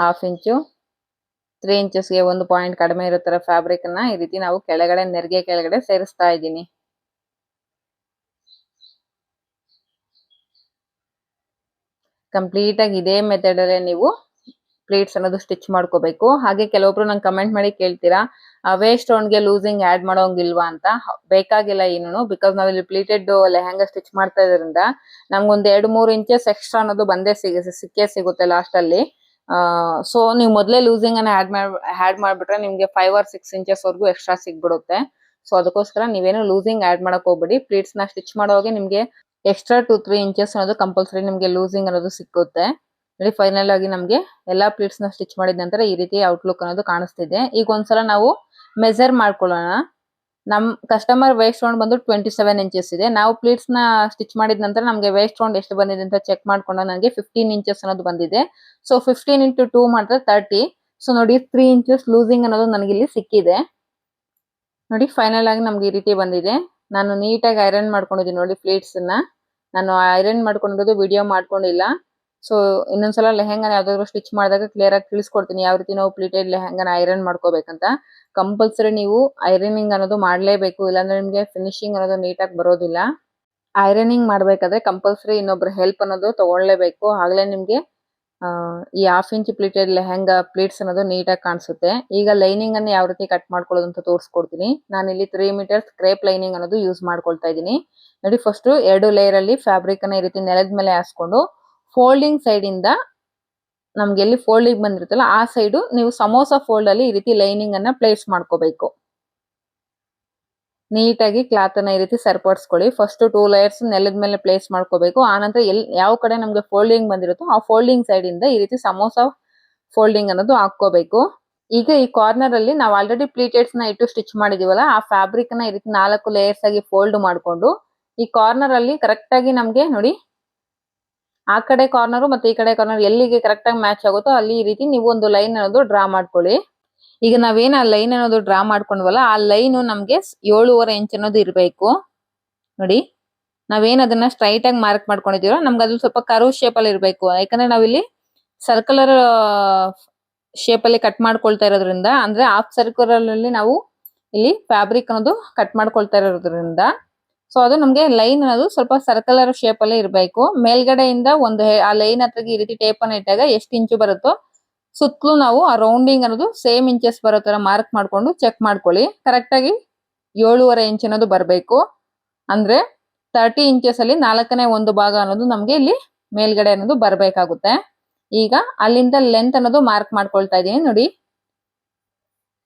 ಹಾಫ್ ಇಂಚು 3 ಇಂಚಸ್ಗೆ 1 ಪಾಯಿಂಟ್ ಕಡಿಮೆ ಇರೋ ತರ ಫ್ಯಾಬ್ರಿಕ್ ಅನ್ನ ಈ ರೀತಿ ನಾವು ಕೆಳಗಡೆ ನೆರಿಗೆ ಕೆಳಗಡೆ ಸೇರಿಸ್ತಾ ಇದ್ದೀನಿ. ಕಂಪ್ಲೀಟ್ ಆಗಿ ಇದೇ ಮೆಥಡ್ ಅಲ್ಲೇ ನೀವು ಪ್ಲೇಟ್ಸ್ ಅನ್ನೋದು ಸ್ಟಿಚ್ ಮಾಡ್ಕೋಬೇಕು. ಹಾಗೆ ಕೆಲವೊಬ್ರು ನಂಗೆ ಕಮೆಂಟ್ ಮಾಡಿ ಕೇಳ್ತೀರಾ, ವೇಸ್ಟ್ ರೌಂಡ್ ಗೆ ಲೂಸಿಂಗ್ ಆಡ್ ಮಾಡೋಂಗಿಲ್ವಾ ಅಂತ. ಬೇಕಾಗಿಲ್ಲ ಏನು, ಬಿಕಾಸ್ ನಾವ್ ಇಲ್ಲಿ ಪ್ಲೀಟೆಡ್ ಲೆಹಂಗಾ ಸ್ಟಿಚ್ ಮಾಡ್ತಾ ಇದ್ರಿಂದ ನಮ್ಗೊಂದ್ 2-3 ಇಂಚಸ್ ಎಕ್ಸ್ಟ್ರಾ ಅನ್ನೋದು ಬಂದೇ ಸಿಕ್ಕೇ ಸಿಗುತ್ತೆ ಲಾಸ್ಟ್ ಅಲ್ಲಿ. ಸೊ ನೀವು ಮೊದಲೇ ಲೂಸಿಂಗ್ ಅನ್ನ ಆಡ್ ಮಾಡ್ಬಿಟ್ರೆ ನಿಮ್ಗೆ 5 or 6 ಇಂಚಸ್ ವರ್ಗೂ ಎಕ್ಸ್ಟ್ರಾ ಸಿಗ್ಬಿಡುತ್ತೆ. ಸೊ ಅದಕ್ಕೋಸ್ಕರ ನೀವೇನು ಲೂಸಿಂಗ್ ಆಡ್ ಮಾಡಕ್ ಹೋಗ್ಬೇಡಿ. ಪ್ಲೀಟ್ಸ್ ನ ಸ್ಟಿಚ್ ಮಾಡೋವಾಗ ನಿಮ್ಗೆ ಎಕ್ಸ್ಟ್ರಾ 2-3 ಇಂಚಸ್ ಅನ್ನೋದು ಕಂಪಲ್ಸರಿ ನಿಮ್ಗೆ ಲೂಸಿಂಗ್ ಅನ್ನೋದು ಸಿಕ್ಕುತ್ತೆ. ನೋಡಿ, ಫೈನಲ್ ಆಗಿ ನಮ್ಗೆ ಎಲ್ಲಾ ಪ್ಲೀಟ್ಸ್ ನ ಸ್ಟಿಚ್ ಮಾಡಿದ ನಂತರ ಈ ರೀತಿ ಔಟ್ಲುಕ್ ಅನ್ನೋದು ಕಾಣಿಸ್ತಿದೆ. ಈಗ ಒಂದ್ಸಲ ನಾವು ಮೆಜರ್ ಮಾಡ್ಕೊಳ್ಳೋಣ. ನಮ್ ಕಸ್ಟಮರ್ ವೇಸ್ಟ್ ರೌಂಡ್ ಬಂದು 27 ಇಂಚಸ್ ಇದೆ. ನಾವು ಪ್ಲೀಟ್ಸ್ ನ ಸ್ಟಿಚ್ ಮಾಡಿದ ನಂತರ ನಮ್ಗೆ ವೇಸ್ಟ್ ರೌಂಡ್ ಎಷ್ಟು ಬಂದಿದೆ ಅಂತ ಚೆಕ್ ಮಾಡ್ಕೊಂಡು ನನಗೆ 15 ಇಂಚಸ್ ಅನ್ನೋದು ಬಂದಿದೆ. ಸೊ 15 ಇಂಟು 2 ಮಾಡಿದ್ರೆ 30. ಸೊ ನೋಡಿ, 3 ಇಂಚಸ್ ಲೂಸಿಂಗ್ ಅನ್ನೋದು ನನಗೆ ಇಲ್ಲಿ ಸಿಕ್ಕಿದೆ. ನೋಡಿ, ಫೈನಲ್ ಆಗಿ ನಮ್ಗೆ ಈ ರೀತಿ ಬಂದಿದೆ. ನಾನು ನೀಟಾಗಿ ಐರನ್ ಮಾಡ್ಕೊಂಡಿದ್ದೀನಿ. ನೋಡಿ, ಪ್ಲೇಟ್ಸ್ ನ ನಾನು ಐರನ್ ಮಾಡ್ಕೊಂಡಿರೋದು ವಿಡಿಯೋ ಮಾಡ್ಕೊಂಡಿಲ್ಲ. ಸೊ ಇನ್ನೊಂದ್ಸಲ ಲೆಹಂಗಾನ ಯಾವ್ದಾದ್ರು ಸ್ಟಿಚ್ ಮಾಡಿದಾಗ ಕ್ಲಿಯರ್ ಆಗಿ ತಿಳಿಸ್ಕೊಡ್ತೀನಿ ಯಾವ ರೀತಿ ನಾವು ಪ್ಲೀಟೆಡ್ ಲೆಹಂಗಾನ ಐರನ್ ಮಾಡ್ಕೋಬೇಕಂತ. ಕಂಪಲ್ಸರಿ ನೀವು ಐರನಿಂಗ್ ಅನ್ನೋದು ಮಾಡ್ಲೇಬೇಕು, ಇಲ್ಲಾಂದ್ರೆ ನಿಮ್ಗೆ ಫಿನಿಶಿಂಗ್ ಅನ್ನೋದು ನೀಟಾಗಿ ಬರೋದಿಲ್ಲ. ಐರನಿಂಗ್ ಮಾಡಬೇಕಾದ್ರೆ ಕಂಪಲ್ಸರಿ ಇನ್ನೊಬ್ರ ಹೆಲ್ಪ್ ಅನ್ನೋದು ತಗೊಳ್ಳೇಬೇಕು. ಆಗಲೇ ನಿಮಗೆ ಈ 1/2 ಇಂಚ್ ಪ್ಲೀಟೆಡ್ ಲೆಹಂಗಾ ಪ್ಲೀಟ್ಸ್ ಅನ್ನೋದು ನೀಟಾಗಿ ಕಾಣಿಸುತ್ತೆ. ಈಗ ಲೈನಿಂಗ್ ಅನ್ನು ಯಾವ ರೀತಿ ಕಟ್ ಮಾಡ್ಕೊಳ್ಳೋದು ಅಂತ ತೋರಿಸ್ಕೊಡ್ತೀನಿ. ನಾನಿಲ್ಲಿ 3 ಮೀಟರ್ಸ್ ಕ್ರೇಪ್ ಲೈನಿಂಗ್ ಅನ್ನೋದು ಯೂಸ್ ಮಾಡ್ಕೊಳ್ತಾ ಇದ್ದೀನಿ. ನೋಡಿ, ಫಸ್ಟ್ 2 ಲೇಯರ್ ಅಲ್ಲಿ ಫ್ಯಾಬ್ರಿಕ್ ಅನ್ನ ಈ ರೀತಿ ನೆಲದ ಮೇಲೆ ಹಾಸ್ಕೊಂಡು ಫೋಲ್ಡಿಂಗ್ ಸೈಡ್ ಇಂದ ನಮ್ಗೆ ಎಲ್ಲಿ ಫೋಲ್ಡಿಂಗ್ ಬಂದಿರುತ್ತಲ್ಲ ಆ ಸೈಡು ನೀವು ಸಮೋಸ ಫೋಲ್ಡ್ ಅಲ್ಲಿ ಈ ರೀತಿ ಲೈನಿಂಗ್ ಅನ್ನ ಪ್ಲೇಸ್ ಮಾಡ್ಕೋಬೇಕು. ನೀಟಾಗಿ ಕ್ಲಾತ್ ಅನ್ನ ಈ ರೀತಿ ಸರಿಪಡಿಸ್ಕೊಳ್ಳಿ. ಫಸ್ಟ್ 2 ಲೇಯರ್ಸ್ ನೆಲದ ಮೇಲೆ ಪ್ಲೇಸ್ ಮಾಡ್ಕೋಬೇಕು. ಆನಂತರ ಯಾವ ಕಡೆ ನಮ್ಗೆ ಫೋಲ್ಡಿಂಗ್ ಬಂದಿರುತ್ತೋ ಆ ಫೋಲ್ಡಿಂಗ್ ಸೈಡ್ ಇಂದ ಈ ರೀತಿ ಸಮೋಸ ಫೋಲ್ಡಿಂಗ್ ಅನ್ನೋದು ಹಾಕೋಬೇಕು. ಈಗ ಈ ಕಾರ್ನರ್ ಅಲ್ಲಿ ನಾವು ಆಲ್ರೆಡಿ ಪ್ಲೀಟೆಡ್ಸ್ ನ ಇಟ್ಟು ಸ್ಟಿಚ್ ಮಾಡಿದೀವಲ್ಲ, ಆ ಫ್ಯಾಬ್ರಿಕ್ ನ ಈ ರೀತಿ 4 ಲೇಯರ್ಸ್ ಆಗಿ ಫೋಲ್ಡ್ ಮಾಡ್ಕೊಂಡು ಈ ಕಾರ್ನರ್ ಅಲ್ಲಿ ಕರೆಕ್ಟ್ ಆಗಿ ನಮ್ಗೆ ನೋಡಿ, ಆ ಕಡೆ ಕಾರ್ನರ್ ಮತ್ತೆ ಈ ಕಡೆ ಕಾರ್ನರ್ ಎಲ್ಲಿಗೆ ಕರೆಕ್ಟ್ ಆಗಿ ಮ್ಯಾಚ್ ಆಗುತ್ತೋ ಅಲ್ಲಿ ಈ ರೀತಿ ನೀವು ಒಂದು ಲೈನ್ ಅನ್ನೋದು ಡ್ರಾ ಮಾಡ್ಕೊಳ್ಳಿ. ಈಗ ನಾವೇನ್ ಆ ಲೈನ್ ಅನ್ನೋದು ಡ್ರಾ ಮಾಡ್ಕೊಂಡ್ವಲ್ಲ, ಆ ಲೈನ್ ನಮ್ಗೆ 7.5 ಇಂಚ್ ಅನ್ನೋದು ಇರಬೇಕು. ನೋಡಿ, ನಾವೇನ್ ಅದನ್ನ ಸ್ಟ್ರೈಟ್ ಆಗಿ ಮಾರ್ಕ್ ಮಾಡ್ಕೊಂಡಿದೀವೋ ನಮ್ಗೆ ಅದು ಸ್ವಲ್ಪ ಕರ್ವ್ ಶೇಪ್ ಅಲ್ಲಿ ಇರಬೇಕು. ಯಾಕಂದ್ರೆ ನಾವಿಲ್ಲಿ ಸರ್ಕ್ಯುಲರ್ ಶೇಪ್ ಅಲ್ಲಿ ಕಟ್ ಮಾಡ್ಕೊಳ್ತಾ ಇರೋದ್ರಿಂದ, ಅಂದ್ರೆ ಹಾಫ್ ಸರ್ಕ್ಯುಲರ್ ಅಲ್ಲಿ ನಾವು ಇಲ್ಲಿ ಫ್ಯಾಬ್ರಿಕ್ ಅನ್ನೋದು ಕಟ್ ಮಾಡ್ಕೊಳ್ತಾ ಇರೋದ್ರಿಂದ, ಸೊ ಅದು ನಮ್ಗೆ ಲೈನ್ ಅನ್ನೋದು ಸ್ವಲ್ಪ ಸರ್ಕ್ಯುಲರ್ ಶೇಪ್ ಅಲ್ಲಿ ಇರಬೇಕು. ಮೇಲ್ಗಡೆಯಿಂದ ಆ ಲೈನ್ ಹತ್ರಗೆ ಈ ರೀತಿ ಟೇಪ್ ಅನ್ನ ಇಟ್ಟಾಗ ಎಷ್ಟು ಇಂಚು ಬರುತ್ತೋ ಸುತ್ತಲೂ ನಾವು ಆ ರೌಂಡಿಂಗ್ ಅನ್ನೋದು ಸೇಮ್ ಇಂಚಸ್ ಬರೋ ತರ ಮಾರ್ಕ್ ಮಾಡ್ಕೊಂಡು ಚೆಕ್ ಮಾಡ್ಕೊಳ್ಳಿ. ಕರೆಕ್ಟ್ ಆಗಿ 7.5 ಇಂಚ್ ಅನ್ನೋದು ಬರಬೇಕು. ಅಂದ್ರೆ 30 ಇಂಚಸ್ ಅಲ್ಲಿ 4ನೇ 1 ಭಾಗ ಅನ್ನೋದು ನಮ್ಗೆ ಇಲ್ಲಿ ಮೇಲ್ಗಡೆ ಅನ್ನೋದು ಬರ್ಬೇಕಾಗುತ್ತೆ. ಈಗ ಅಲ್ಲಿಂದ ಲೆಂತ್ ಅನ್ನೋದು ಮಾರ್ಕ್ ಮಾಡ್ಕೊಳ್ತಾ ಇದೀನಿ. ನೋಡಿ,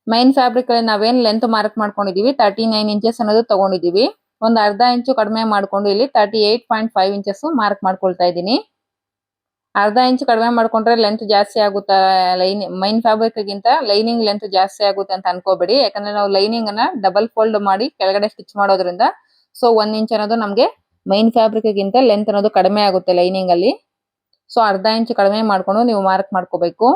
ಮೈನ್ ಫ್ಯಾಬ್ರಿಕ್ ಅಲ್ಲಿ ನಾವೇನ್ ಲೆಂತ್ ಮಾರ್ಕ್ ಮಾಡ್ಕೊಂಡಿದೀವಿ 39 ಇಂಚಸ್ ಅನ್ನೋದು ತಗೊಂಡಿದೀವಿ. ಒಂದು ಅರ್ಧ ಇಂಚು ಕಡಿಮೆ ಮಾಡ್ಕೊಂಡು ಇಲ್ಲಿ 38.5 ಇಂಚಸ್ ಮಾರ್ಕ್ ಮಾಡ್ಕೊಳ್ತಾ ಇದ್ದೀನಿ. ಅರ್ಧ ಇಂಚ್ ಕಡಿಮೆ ಮಾಡ್ಕೊಂಡ್ರೆ ಲೆಂತ್ ಜಾಸ್ತಿ ಆಗುತ್ತಾ, ಮೈನ್ ಫ್ಯಾಬ್ರಿಕ್ ಗಿಂತ ಲೈನಿಂಗ್ ಲೆಂತ್ ಜಾಸ್ತಿ ಆಗುತ್ತೆ ಅಂತ ಅನ್ಕೋಬೇಡಿ. ಯಾಕಂದ್ರೆ ನಾವು ಲೈನಿಂಗ್ ಅನ್ನ ಡಬಲ್ ಫೋಲ್ಡ್ ಮಾಡಿ ಕೆಳಗಡೆ ಸ್ಟಿಚ್ ಮಾಡೋದ್ರಿಂದ ಸೊ 1 ಇಂಚ್ ಅನ್ನೋದು ನಮ್ಗೆ ಮೈನ್ ಫ್ಯಾಬ್ರಿಕ್ ಗಿಂತ ಲೆಂತ್ ಅನ್ನೋದು ಕಡಿಮೆ ಆಗುತ್ತೆ ಲೈನಿಂಗ್ ಅಲ್ಲಿ. ಸೊ ಅರ್ಧ ಇಂಚ್ ಕಡಿಮೆ ಮಾಡ್ಕೊಂಡು ನೀವು ಮಾರ್ಕ್ ಮಾಡ್ಕೋಬೇಕು.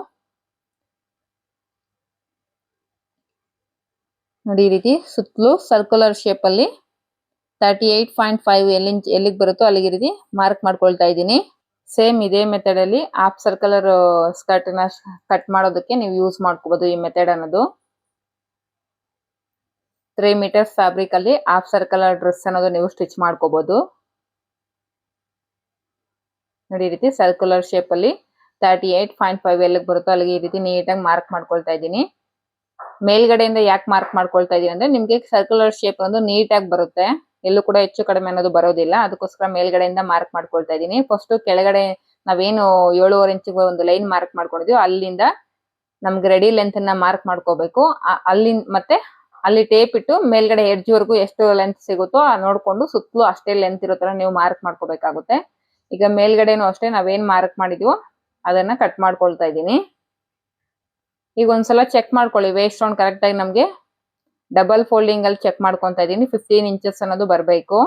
ನೋಡಿ, ಈ ರೀತಿ ಸುತ್ತಲೂ ಸರ್ಕ್ಯುಲರ್ ಶೇಪ್ ಅಲ್ಲಿ 38.5 ಎಲ್ಲಿಗೆ ಬರುತ್ತೋ ಅಲ್ಲಿಗೆ ರೀತಿ ಮಾರ್ಕ್ ಮಾಡ್ಕೊಳ್ತಾ ಇದ್ದೀನಿ. ಸೇಮ್ ಇದೇ ಮೆಥಡ್ ಅಲ್ಲಿ ಹಾಫ್ ಸರ್ಕ್ಯುಲರ್ ಸ್ಕರ್ಟ್ ನ ಕಟ್ ಮಾಡೋದಕ್ಕೆ ನೀವು ಯೂಸ್ ಮಾಡ್ಕೋಬಹುದು ಈ ಮೆಥಡ್ ಅನ್ನೋದು. 3 ಮೀಟರ್ಸ್ ಫ್ಯಾಬ್ರಿಕ್ ಅಲ್ಲಿ ಹಾಫ್ ಸರ್ಕ್ಯುಲರ್ ಡ್ರೆಸ್ ಅನ್ನೋದು ನೀವು ಸ್ಟಿಚ್ ಮಾಡ್ಕೋಬಹುದು. ನೋಡಿ, ಈ ರೀತಿ ಸರ್ಕ್ಯುಲರ್ ಶೇಪ್ ಅಲ್ಲಿ 38.5 ಎಲ್ಲಿಗೆ ಬರುತ್ತೋ ಅಲ್ಲಿಗೆ ಈ ರೀತಿ ನೀಟಾಗಿ ಮಾರ್ಕ್ ಮಾಡ್ಕೊಳ್ತಾ ಇದ್ದೀನಿ. ಮೇಲ್ಗಡೆಯಿಂದ ಯಾಕೆ ಮಾರ್ಕ್ ಮಾಡ್ಕೊಳ್ತಾ ಇದೀನಿ ಅಂದ್ರೆ ನಿಮ್ಗೆ ಸರ್ಕ್ಯುಲರ್ ಶೇಪ್ ಒಂದು ನೀಟಾಗಿ ಬರುತ್ತೆ, ಎಲ್ಲೂ ಕೂಡ ಹೆಚ್ಚು ಕಡಿಮೆ ಅನ್ನೋದು ಬರೋದಿಲ್ಲ. ಅದಕ್ಕೋಸ್ಕರ ಮೇಲ್ಗಡೆಯಿಂದ ಮಾರ್ಕ್ ಮಾಡ್ಕೊಳ್ತಾ ಇದ್ದೀನಿ. ಫಸ್ಟ್ ಕೆಳಗಡೆ ನಾವೇನು 7.5 ಇಂಚಿಗೆ ಒಂದು ಲೈನ್ ಮಾರ್ಕ್ ಮಾಡ್ಕೊಂಡಿದೀವಿ ಅಲ್ಲಿಂದ ನಮ್ಗೆ ರೆಡಿ ಲೆಂತ್ ಅನ್ನ ಮಾರ್ಕ್ ಮಾಡ್ಕೋಬೇಕು. ಮತ್ತೆ ಅಲ್ಲಿ ಟೇಪ್ ಇಟ್ಟು ಮೇಲ್ಗಡೆ ಎಡ್ಜ್ ವರೆಗೂ ಎಷ್ಟು ಲೆಂತ್ ಸಿಗುತ್ತೋ ನೋಡ್ಕೊಂಡು ಸುತ್ತಲೂ ಅಷ್ಟೇ ಲೆಂತ್ ಇರೋ ತರ ನೀವು ಮಾರ್ಕ್ ಮಾಡ್ಕೋಬೇಕಾಗುತ್ತೆ. ಈಗ ಮೇಲ್ಗಡೆನೂ ಅಷ್ಟೇ ನಾವೇನ್ ಮಾರ್ಕ್ ಮಾಡಿದೀವೋ ಅದನ್ನ ಕಟ್ ಮಾಡ್ಕೊಳ್ತಾ ಇದ್ದೀನಿ. ಈಗ ಒಂದ್ಸಲ ಚೆಕ್ ಮಾಡ್ಕೊಳ್ಳಿ, ವೇಸ್ಟ್ ರೌಂಡ್ ಕರೆಕ್ಟ್ ಆಗಿ ನಮ್ಗೆ ಡಬಲ್ ಫೋಲ್ಡಿಂಗ್ ಅಲ್ಲಿ ಚೆಕ್ ಮಾಡ್ಕೊಂತ ಇದೀನಿ. 15 ಇಂಚಸ್ ಅನ್ನೋದು ಬರಬೇಕು.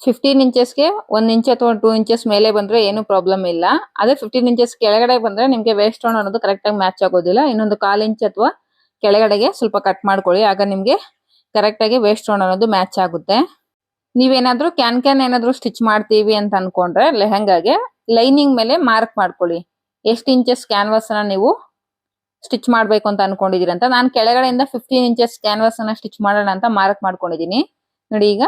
15 ಇಂಚಸ್ಗೆ 1 ಇಂಚ್ ಅಥವಾ 2 ಇಂಚಸ್ ಮೇಲೆ ಬಂದ್ರೆ ಏನು ಪ್ರಾಬ್ಲಮ್ ಇಲ್ಲ. ಅದೇ 15 ಇಂಚಸ್ ಕೆಳಗಡೆ ಬಂದ್ರೆ ನಿಮ್ಗೆ ವೇಸ್ಟ್ ರೌಂಡ್ ಅನ್ನೋದು ಕರೆಕ್ಟ್ ಆಗಿ ಮ್ಯಾಚ್ ಆಗೋದಿಲ್ಲ. ಇನ್ನೊಂದು 1/4 ಇಂಚ್ ಅಥವಾ ಕೆಳಗಡೆಗೆ ಸ್ವಲ್ಪ ಕಟ್ ಮಾಡ್ಕೊಳ್ಳಿ, ಆಗ ನಿಮ್ಗೆ ಕರೆಕ್ಟ್ ಆಗಿ ವೇಸ್ಟ್ ರೌಂಡ್ ಅನ್ನೋದು ಮ್ಯಾಚ್ ಆಗುತ್ತೆ. ನೀವೇನಾದ್ರೂ ಕ್ಯಾನ್ ಏನಾದ್ರೂ ಸ್ಟಿಚ್ ಮಾಡ್ತೀವಿ ಅಂತ ಅನ್ಕೊಂಡ್ರೆ ಲೆಹಂಗಾಗೆ ಲೈನಿಂಗ್ ಮೇಲೆ ಮಾರ್ಕ್ ಮಾಡ್ಕೊಳ್ಳಿ, ಎಷ್ಟು ಇಂಚಸ್ ಕ್ಯಾನ್ವಾಸ್ ಅನ್ನ ನೀವು ಸ್ಟಿಚ್ ಮಾಡ್ಬೇಕು ಅಂತ ಅನ್ಕೊಂಡಿದೀರಿ ಅಂತ. ನಾನು ಕೆಳಗಡೆಯಿಂದ 15 ಇಂಚಸ್ ಕ್ಯಾನ್ವಾಸ್ ಅನ್ನ ಸ್ಟಿಚ್ ಮಾಡೋಣ ಅಂತ ಮಾರ್ಕ್ ಮಾಡ್ಕೊಂಡಿದೀನಿ. ನೋಡಿ, ಈಗ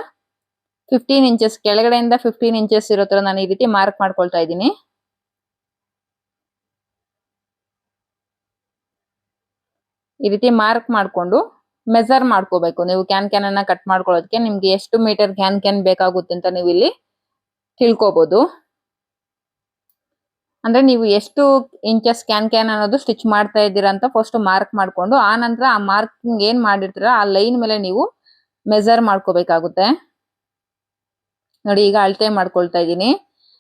15 ಇಂಚಸ್ ಕೆಳಗಡೆಯಿಂದ 15 ಇಂಚಸ್ ಇರೋ ತರ ನಾನು ಈ ರೀತಿ ಮಾರ್ಕ್ ಮಾಡ್ಕೊಳ್ತಾ ಇದ್ದೀನಿ. ಈ ರೀತಿ ಮಾರ್ಕ್ ಮಾಡ್ಕೊಂಡು ಮೆಜರ್ ಮಾಡ್ಕೋಬೇಕು. ನೀವು ಕ್ಯಾನ್ ಅನ್ನ ಕಟ್ ಮಾಡ್ಕೊಳ್ಳೋದಕ್ಕೆ ನಿಮ್ಗೆ ಎಷ್ಟು ಮೀಟರ್ ಕ್ಯಾನ್ ಬೇಕಾಗುತ್ತೆ ಅಂತ ನೀವು ಇಲ್ಲಿ ತಿಳ್ಕೊಬಹುದು. ಅಂದ್ರೆ ನೀವು ಎಷ್ಟು ಇಂಚಸ್ ಕ್ಯಾನ್ ಅನ್ನೋದು ಸ್ಟಿಚ್ ಮಾಡ್ತಾ ಇದ್ದೀರಾ ಅಂತ ಫಸ್ಟ್ ಮಾರ್ಕ್ ಮಾಡ್ಕೊಂಡು ಆ ನಂತರ ಆ ಮಾರ್ಕಿಂಗ್ ಏನ್ ಮಾಡಿರ್ತೀರ ಆ ಲೈನ್ ಮೇಲೆ ನೀವು ಮೆಜರ್ ಮಾಡ್ಕೋಬೇಕಾಗುತ್ತೆ. ನೋಡಿ, ಈಗ ಅಳತೆ ಮಾಡ್ಕೊಳ್ತಾ ಇದ್ದೀನಿ.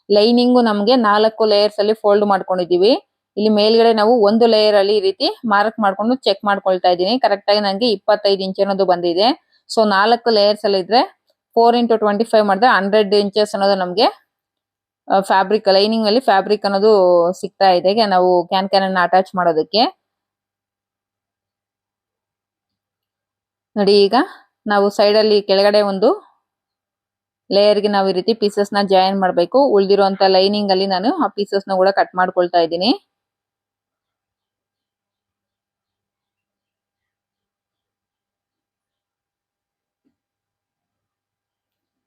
ಲೈನಿಂಗು ನಮ್ಗೆ 4 ಲೇಯರ್ಸ್ ಅಲ್ಲಿ ಫೋಲ್ಡ್ ಮಾಡ್ಕೊಂಡಿದೀವಿ. ಇಲ್ಲಿ ಮೇಲ್ಗಡೆ ನಾವು 1 ಲೇಯರ್ ಅಲ್ಲಿ ಈ ರೀತಿ ಮಾರ್ಕ್ ಮಾಡ್ಕೊಂಡು ಚೆಕ್ ಮಾಡ್ಕೊಳ್ತಾ ಇದ್ದೀನಿ. ಕರೆಕ್ಟ್ ಆಗಿ ನಂಗೆ 25 ಇಂಚ್ ಅನ್ನೋದು ಬಂದಿದೆ. ಸೊ 4 ಲೇಯರ್ಸ್ ಅಲ್ಲಿ ಇದ್ರೆ 4 into 25 ಮಾಡಿದ್ರೆ 100 ಇಂಚಸ್ ಅನ್ನೋದು ನಮ್ಗೆ ಫ್ಯಾಬ್ರಿಕ್ ಲೈನಿಂಗ್ ಅಲ್ಲಿ ಫ್ಯಾಬ್ರಿಕ್ ಅನ್ನೋದು ಸಿಗ್ತಾ ಇದೆ ನಾವು ಕ್ಯಾನ್ ಅನ್ನ ಅಟ್ಯಾಚ್ ಮಾಡೋದಕ್ಕೆ. ನೋಡಿ, ಈಗ ನಾವು ಸೈಡ್ ಅಲ್ಲಿ ಕೆಳಗಡೆ ಒಂದು ಲೇಯರ್ ಗೆ ನಾವು ಈ ರೀತಿ ಪೀಸಸ್ ನ ಜಾಯಿನ್ ಮಾಡಬೇಕು. ಉಳಿದಿರುವಂತ ಲೈನಿಂಗ್ ಅಲ್ಲಿ ನಾನು ಆ ಪೀಸಸ್ ನ ಕೂಡ ಕಟ್ ಮಾಡ್ಕೊಳ್ತಾ ಇದ್ದೀನಿ.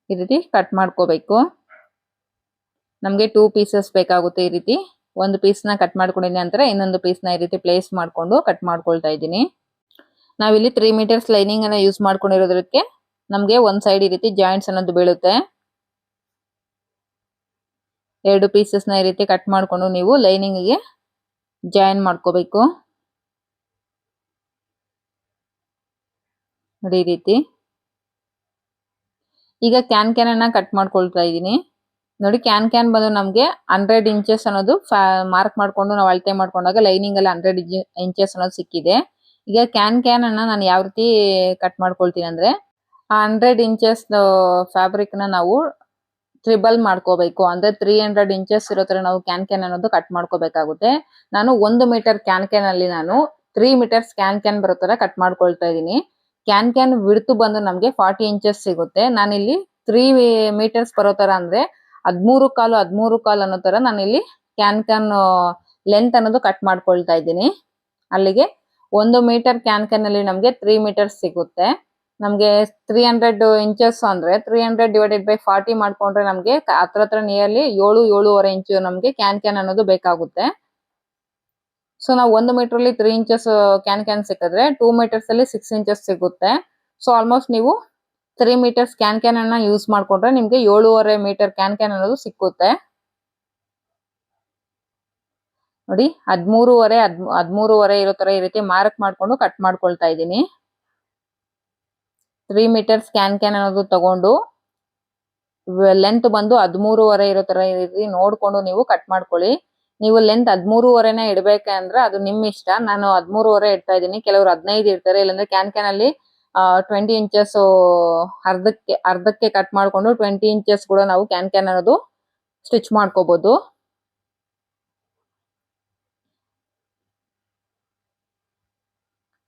ಈ ರೀತಿ ಕಟ್ ಮಾಡ್ಕೋಬೇಕು. ನಮಗೆ 2 ಪೀಸಸ್ ಬೇಕಾಗುತ್ತೆ. ಈ ರೀತಿ ಒಂದು ಪೀಸ್ನ ಕಟ್ ಮಾಡ್ಕೊಂಡಿದ್ದೀನಿ, ನಂತರ ಇನ್ನೊಂದು ಪೀಸ್ನ ಈ ರೀತಿ ಪ್ಲೇಸ್ ಮಾಡಿಕೊಂಡು ಕಟ್ ಮಾಡ್ಕೊಳ್ತಾ ಇದ್ದೀನಿ. ನಾವಿಲ್ಲಿ 3 ಮೀಟರ್ಸ್ ಲೈನಿಂಗ್ ಅನ್ನ ಯೂಸ್ ಮಾಡ್ಕೊಂಡಿರೋದಕ್ಕೆ ನಮಗೆ ಒಂದು ಸೈಡ್ ಈ ರೀತಿ ಜಾಯಿಂಟ್ಸ್ ಅನ್ನೋದು ಬೀಳುತ್ತೆ. 2 ಪೀಸಸ್ನ ಈ ರೀತಿ ಕಟ್ ಮಾಡ್ಕೊಂಡು ನೀವು ಲೈನಿಂಗ್ಗೆ ಜಾಯಿನ್ ಮಾಡ್ಕೋಬೇಕು. ನೋಡಿ ಈ ರೀತಿ. ಈಗ ಕ್ಯಾನ್ ಅನ್ನ ಕಟ್ ಮಾಡ್ಕೊಳ್ತಾ ಇದ್ದೀನಿ. ನೋಡಿ ಕ್ಯಾನ್ ಬಂದು ನಮಗೆ 100 ಇಂಚಸ್ ಅನ್ನೋದು ಮಾರ್ಕ್ ಮಾಡ್ಕೊಂಡು ನಾವು ಅಳತೆ ಮಾಡ್ಕೊಂಡಾಗ ಲೈನಿಂಗ್ ಅಲ್ಲಿ 100 ಇಂಚಸ್ ಅನ್ನೋದು ಸಿಕ್ಕಿದೆ. ಈಗ ಕ್ಯಾನ್ ಅನ್ನ ನಾನು ಯಾವ ರೀತಿ ಕಟ್ ಮಾಡ್ಕೊಳ್ತೀನಿ ಅಂದ್ರೆ, ಆ 100 ಇಂಚಸ್ ಫ್ಯಾಬ್ರಿಕ್ ನ ನಾವು ಟ್ರಿಬಲ್ ಮಾಡ್ಕೋಬೇಕು. ಅಂದ್ರೆ 300 ಇಂಚಸ್ ಇರೋ ತರ ನಾವು ಕ್ಯಾನ್ ಅನ್ನೋದು ಕಟ್ ಮಾಡ್ಕೋಬೇಕಾಗುತ್ತೆ. ನಾನು 1 ಮೀಟರ್ ಕ್ಯಾನ್ ಅಲ್ಲಿ ನಾನು 3 ಮೀಟರ್ಸ್ ಕ್ಯಾನ್ ಬರೋ ತರ ಕಟ್ ಮಾಡ್ಕೊಳ್ತಾ ಇದ್ದೀನಿ. ಕ್ಯಾನ್ ವಿಡ್ತ್ ಬಂದು ನಮಗೆ 40 ಇಂಚಸ್ ಸಿಗುತ್ತೆ. ನಾನಿಲ್ಲಿ 3 ಮೀಟರ್ಸ್ ಬರೋ ತರ ಅಂದ್ರೆ 13 ಕಾಲು ಅನ್ನೋ ತರ ನಾನಿಲ್ಲಿ ಕ್ಯಾನ್ ಲೆಂತ್ ಅನ್ನೋದು ಕಟ್ ಮಾಡ್ಕೊಳ್ತಾ ಇದ್ದೀನಿ. ಅಲ್ಲಿಗೆ 1 ಮೀಟರ್ ಕ್ಯಾನ್ ಅಲ್ಲಿ ನಮಗೆ 3 ಮೀಟರ್ಸ್ ಸಿಗುತ್ತೆ. ನಮಗೆ 300 ಇಂಚಸ್ ಅಂದ್ರೆ 300 ಡಿವೈಡೆಡ್ ಬೈ 40 ಮಾಡ್ಕೊಂಡ್ರೆ ನಮಗೆ ಹತ್ರ ನಿಯರ್ಲಿ 7-7.5 ಇಂಚು ನಮಗೆ ಕ್ಯಾನ್ ಅನ್ನೋದು ಬೇಕಾಗುತ್ತೆ. ಸೊ ನಾವು 1 ಮೀಟರ್ ಅಲ್ಲಿ 3 ಇಂಚಸ್ ಕ್ಯಾನ್ ಸಿಕ್ಕಿದ್ರೆ 2 ಮೀಟರ್ಸ್ ಅಲ್ಲಿ 6 ಇಂಚಸ್ ಸಿಗುತ್ತೆ. ಸೊ ಆಲ್ಮೋಸ್ಟ್ ನೀವು 3 ಮೀಟರ್ಸ್ ಕ್ಯಾನ್ ಅನ್ನ ಯೂಸ್ ಮಾಡ್ಕೊಂಡ್ರೆ ನಿಮ್ಗೆ 7.5 ಮೀಟರ್ ಕ್ಯಾನ್ ಅನ್ನೋದು ಸಿಕ್ಕುತ್ತೆ. ನೋಡಿ 13.5 ಇರೋ ತರ ಈ ರೀತಿ ಮಾರ್ಕ್ ಮಾಡ್ಕೊಂಡು ಕಟ್ ಮಾಡ್ಕೊಳ್ತಾ ಇದ್ದೀನಿ. 3 ಮೀಟರ್ಸ್ ಕ್ಯಾನ್ ಅನ್ನೋದು ತಗೊಂಡು ಲೆಂತ್ ಬಂದು 13.5 ಇರೋ ತರ ಈ ರೀತಿ ನೋಡ್ಕೊಂಡು ನೀವು ಕಟ್ ಮಾಡ್ಕೊಳ್ಳಿ. ನೀವು ಲೆಂತ್ 13.5ನೇ ಇಡ್ಬೇಕಂದ್ರೆ ಅದು ನಿಮ್ ಇಷ್ಟ. ನಾನು 13.5 ಇಡ್ತಾ ಇದ್ದೀನಿ. ಕೆಲವರು 15 ಇಡ್ತಾರೆ. ಇಲ್ಲಾಂದ್ರೆ ಕ್ಯಾನ್ ಅಲ್ಲಿ 20 ಇಂಚಸ್ ಅರ್ಧಕ್ಕೆ ಕಟ್ ಮಾಡ್ಕೊಂಡು 20 ಇಂಚಸ್ ಕೂಡ ನಾವು ಕ್ಯಾನ್ ಅನ್ನೋದು ಸ್ಟಿಚ್ ಮಾಡ್ಕೋಬಹುದು.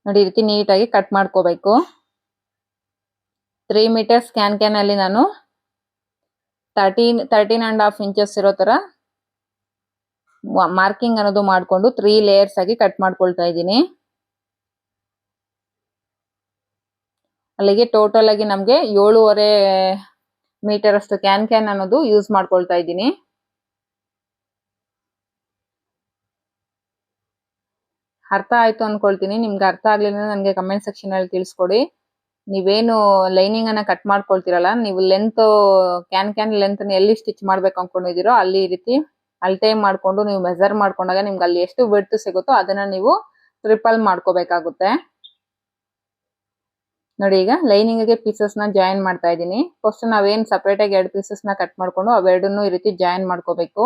ನೋಡಿ ಈ ರೀತಿ ನೀಟಾಗಿ ಕಟ್ ಮಾಡ್ಕೋಬೇಕು. 3 ಮೀಟರ್ಸ್ ಕ್ಯಾನ್ ಅಲ್ಲಿ ನಾನು 13.5 ಇಂಚಸ್ ಇರೋ ತರ ಮಾರ್ಕಿಂಗ್ ಅನ್ನೋದು ಮಾಡ್ಕೊಂಡು 3 ಲೇಯರ್ಸ್ ಆಗಿ ಕಟ್ ಮಾಡ್ಕೊಳ್ತಾ ಇದ್ದೀನಿ. ಅಲ್ಲಿಗೆ ಟೋಟಲ್ ಆಗಿ ನಮ್ಗೆ 7.5 ಮೀಟರ್ ಅಷ್ಟು ಕ್ಯಾನ್ ಅನ್ನೋದು ಯೂಸ್ ಮಾಡ್ಕೊಳ್ತಾ ಇದ್ದೀನಿ. ಅರ್ಥ ಆಯ್ತು ಅನ್ಕೊಳ್ತೀನಿ. ನಿಮ್ಗೆ ಅರ್ಥ ಆಗ್ಲಿಲ್ಲ ನನಗೆ ಕಮೆಂಟ್ ಸೆಕ್ಷನ್ ಅಲ್ಲಿ ತಿಳಿಸ್ಕೊಡಿ. ನೀವೇನು ಲೈನಿಂಗ್ ಅನ್ನ ಕಟ್ ಮಾಡ್ಕೊಳ್ತೀರಲ್ಲ, ನೀವು ಲೆಂತ್ ಕ್ಯಾನ್ ಲೆಂತ್ ಎಲ್ಲಿ ಸ್ಟಿಚ್ ಮಾಡ್ಬೇಕು ಅನ್ಕೊಂಡಿದ್ದೀರೋ ಅಲ್ಲಿ ಈ ರೀತಿ ಅಳತೆ ಮಾಡ್ಕೊಂಡು ನೀವು ಮೆಜರ್ ಮಾಡ್ಕೊಂಡಾಗ ನಿಮ್ಗೆ ಅಲ್ಲಿ ಎಷ್ಟು ವಿಡ್ತ್ ಸಿಗುತ್ತೋ ಅದನ್ನ ನೀವು ಟ್ರಿಪಲ್ ಮಾಡ್ಕೋಬೇಕಾಗುತ್ತೆ. ನೋಡಿ ಈಗ ಲೈನಿಂಗ್ ಗೆ ಪೀಸಸ್ ನ ಜಾಯಿನ್ ಮಾಡ್ತಾ ಇದ್ದೀನಿ. ಫಸ್ಟ್ ನಾವೇನ್ ಸಪರೇಟ್ ಆಗಿ 2 ಪೀಸಸ್ ನ ಕಟ್ ಮಾಡ್ಕೊಂಡು ಅವೆರಡನ್ನು ಈ ರೀತಿ ಜಾಯಿನ್ ಮಾಡ್ಕೋಬೇಕು.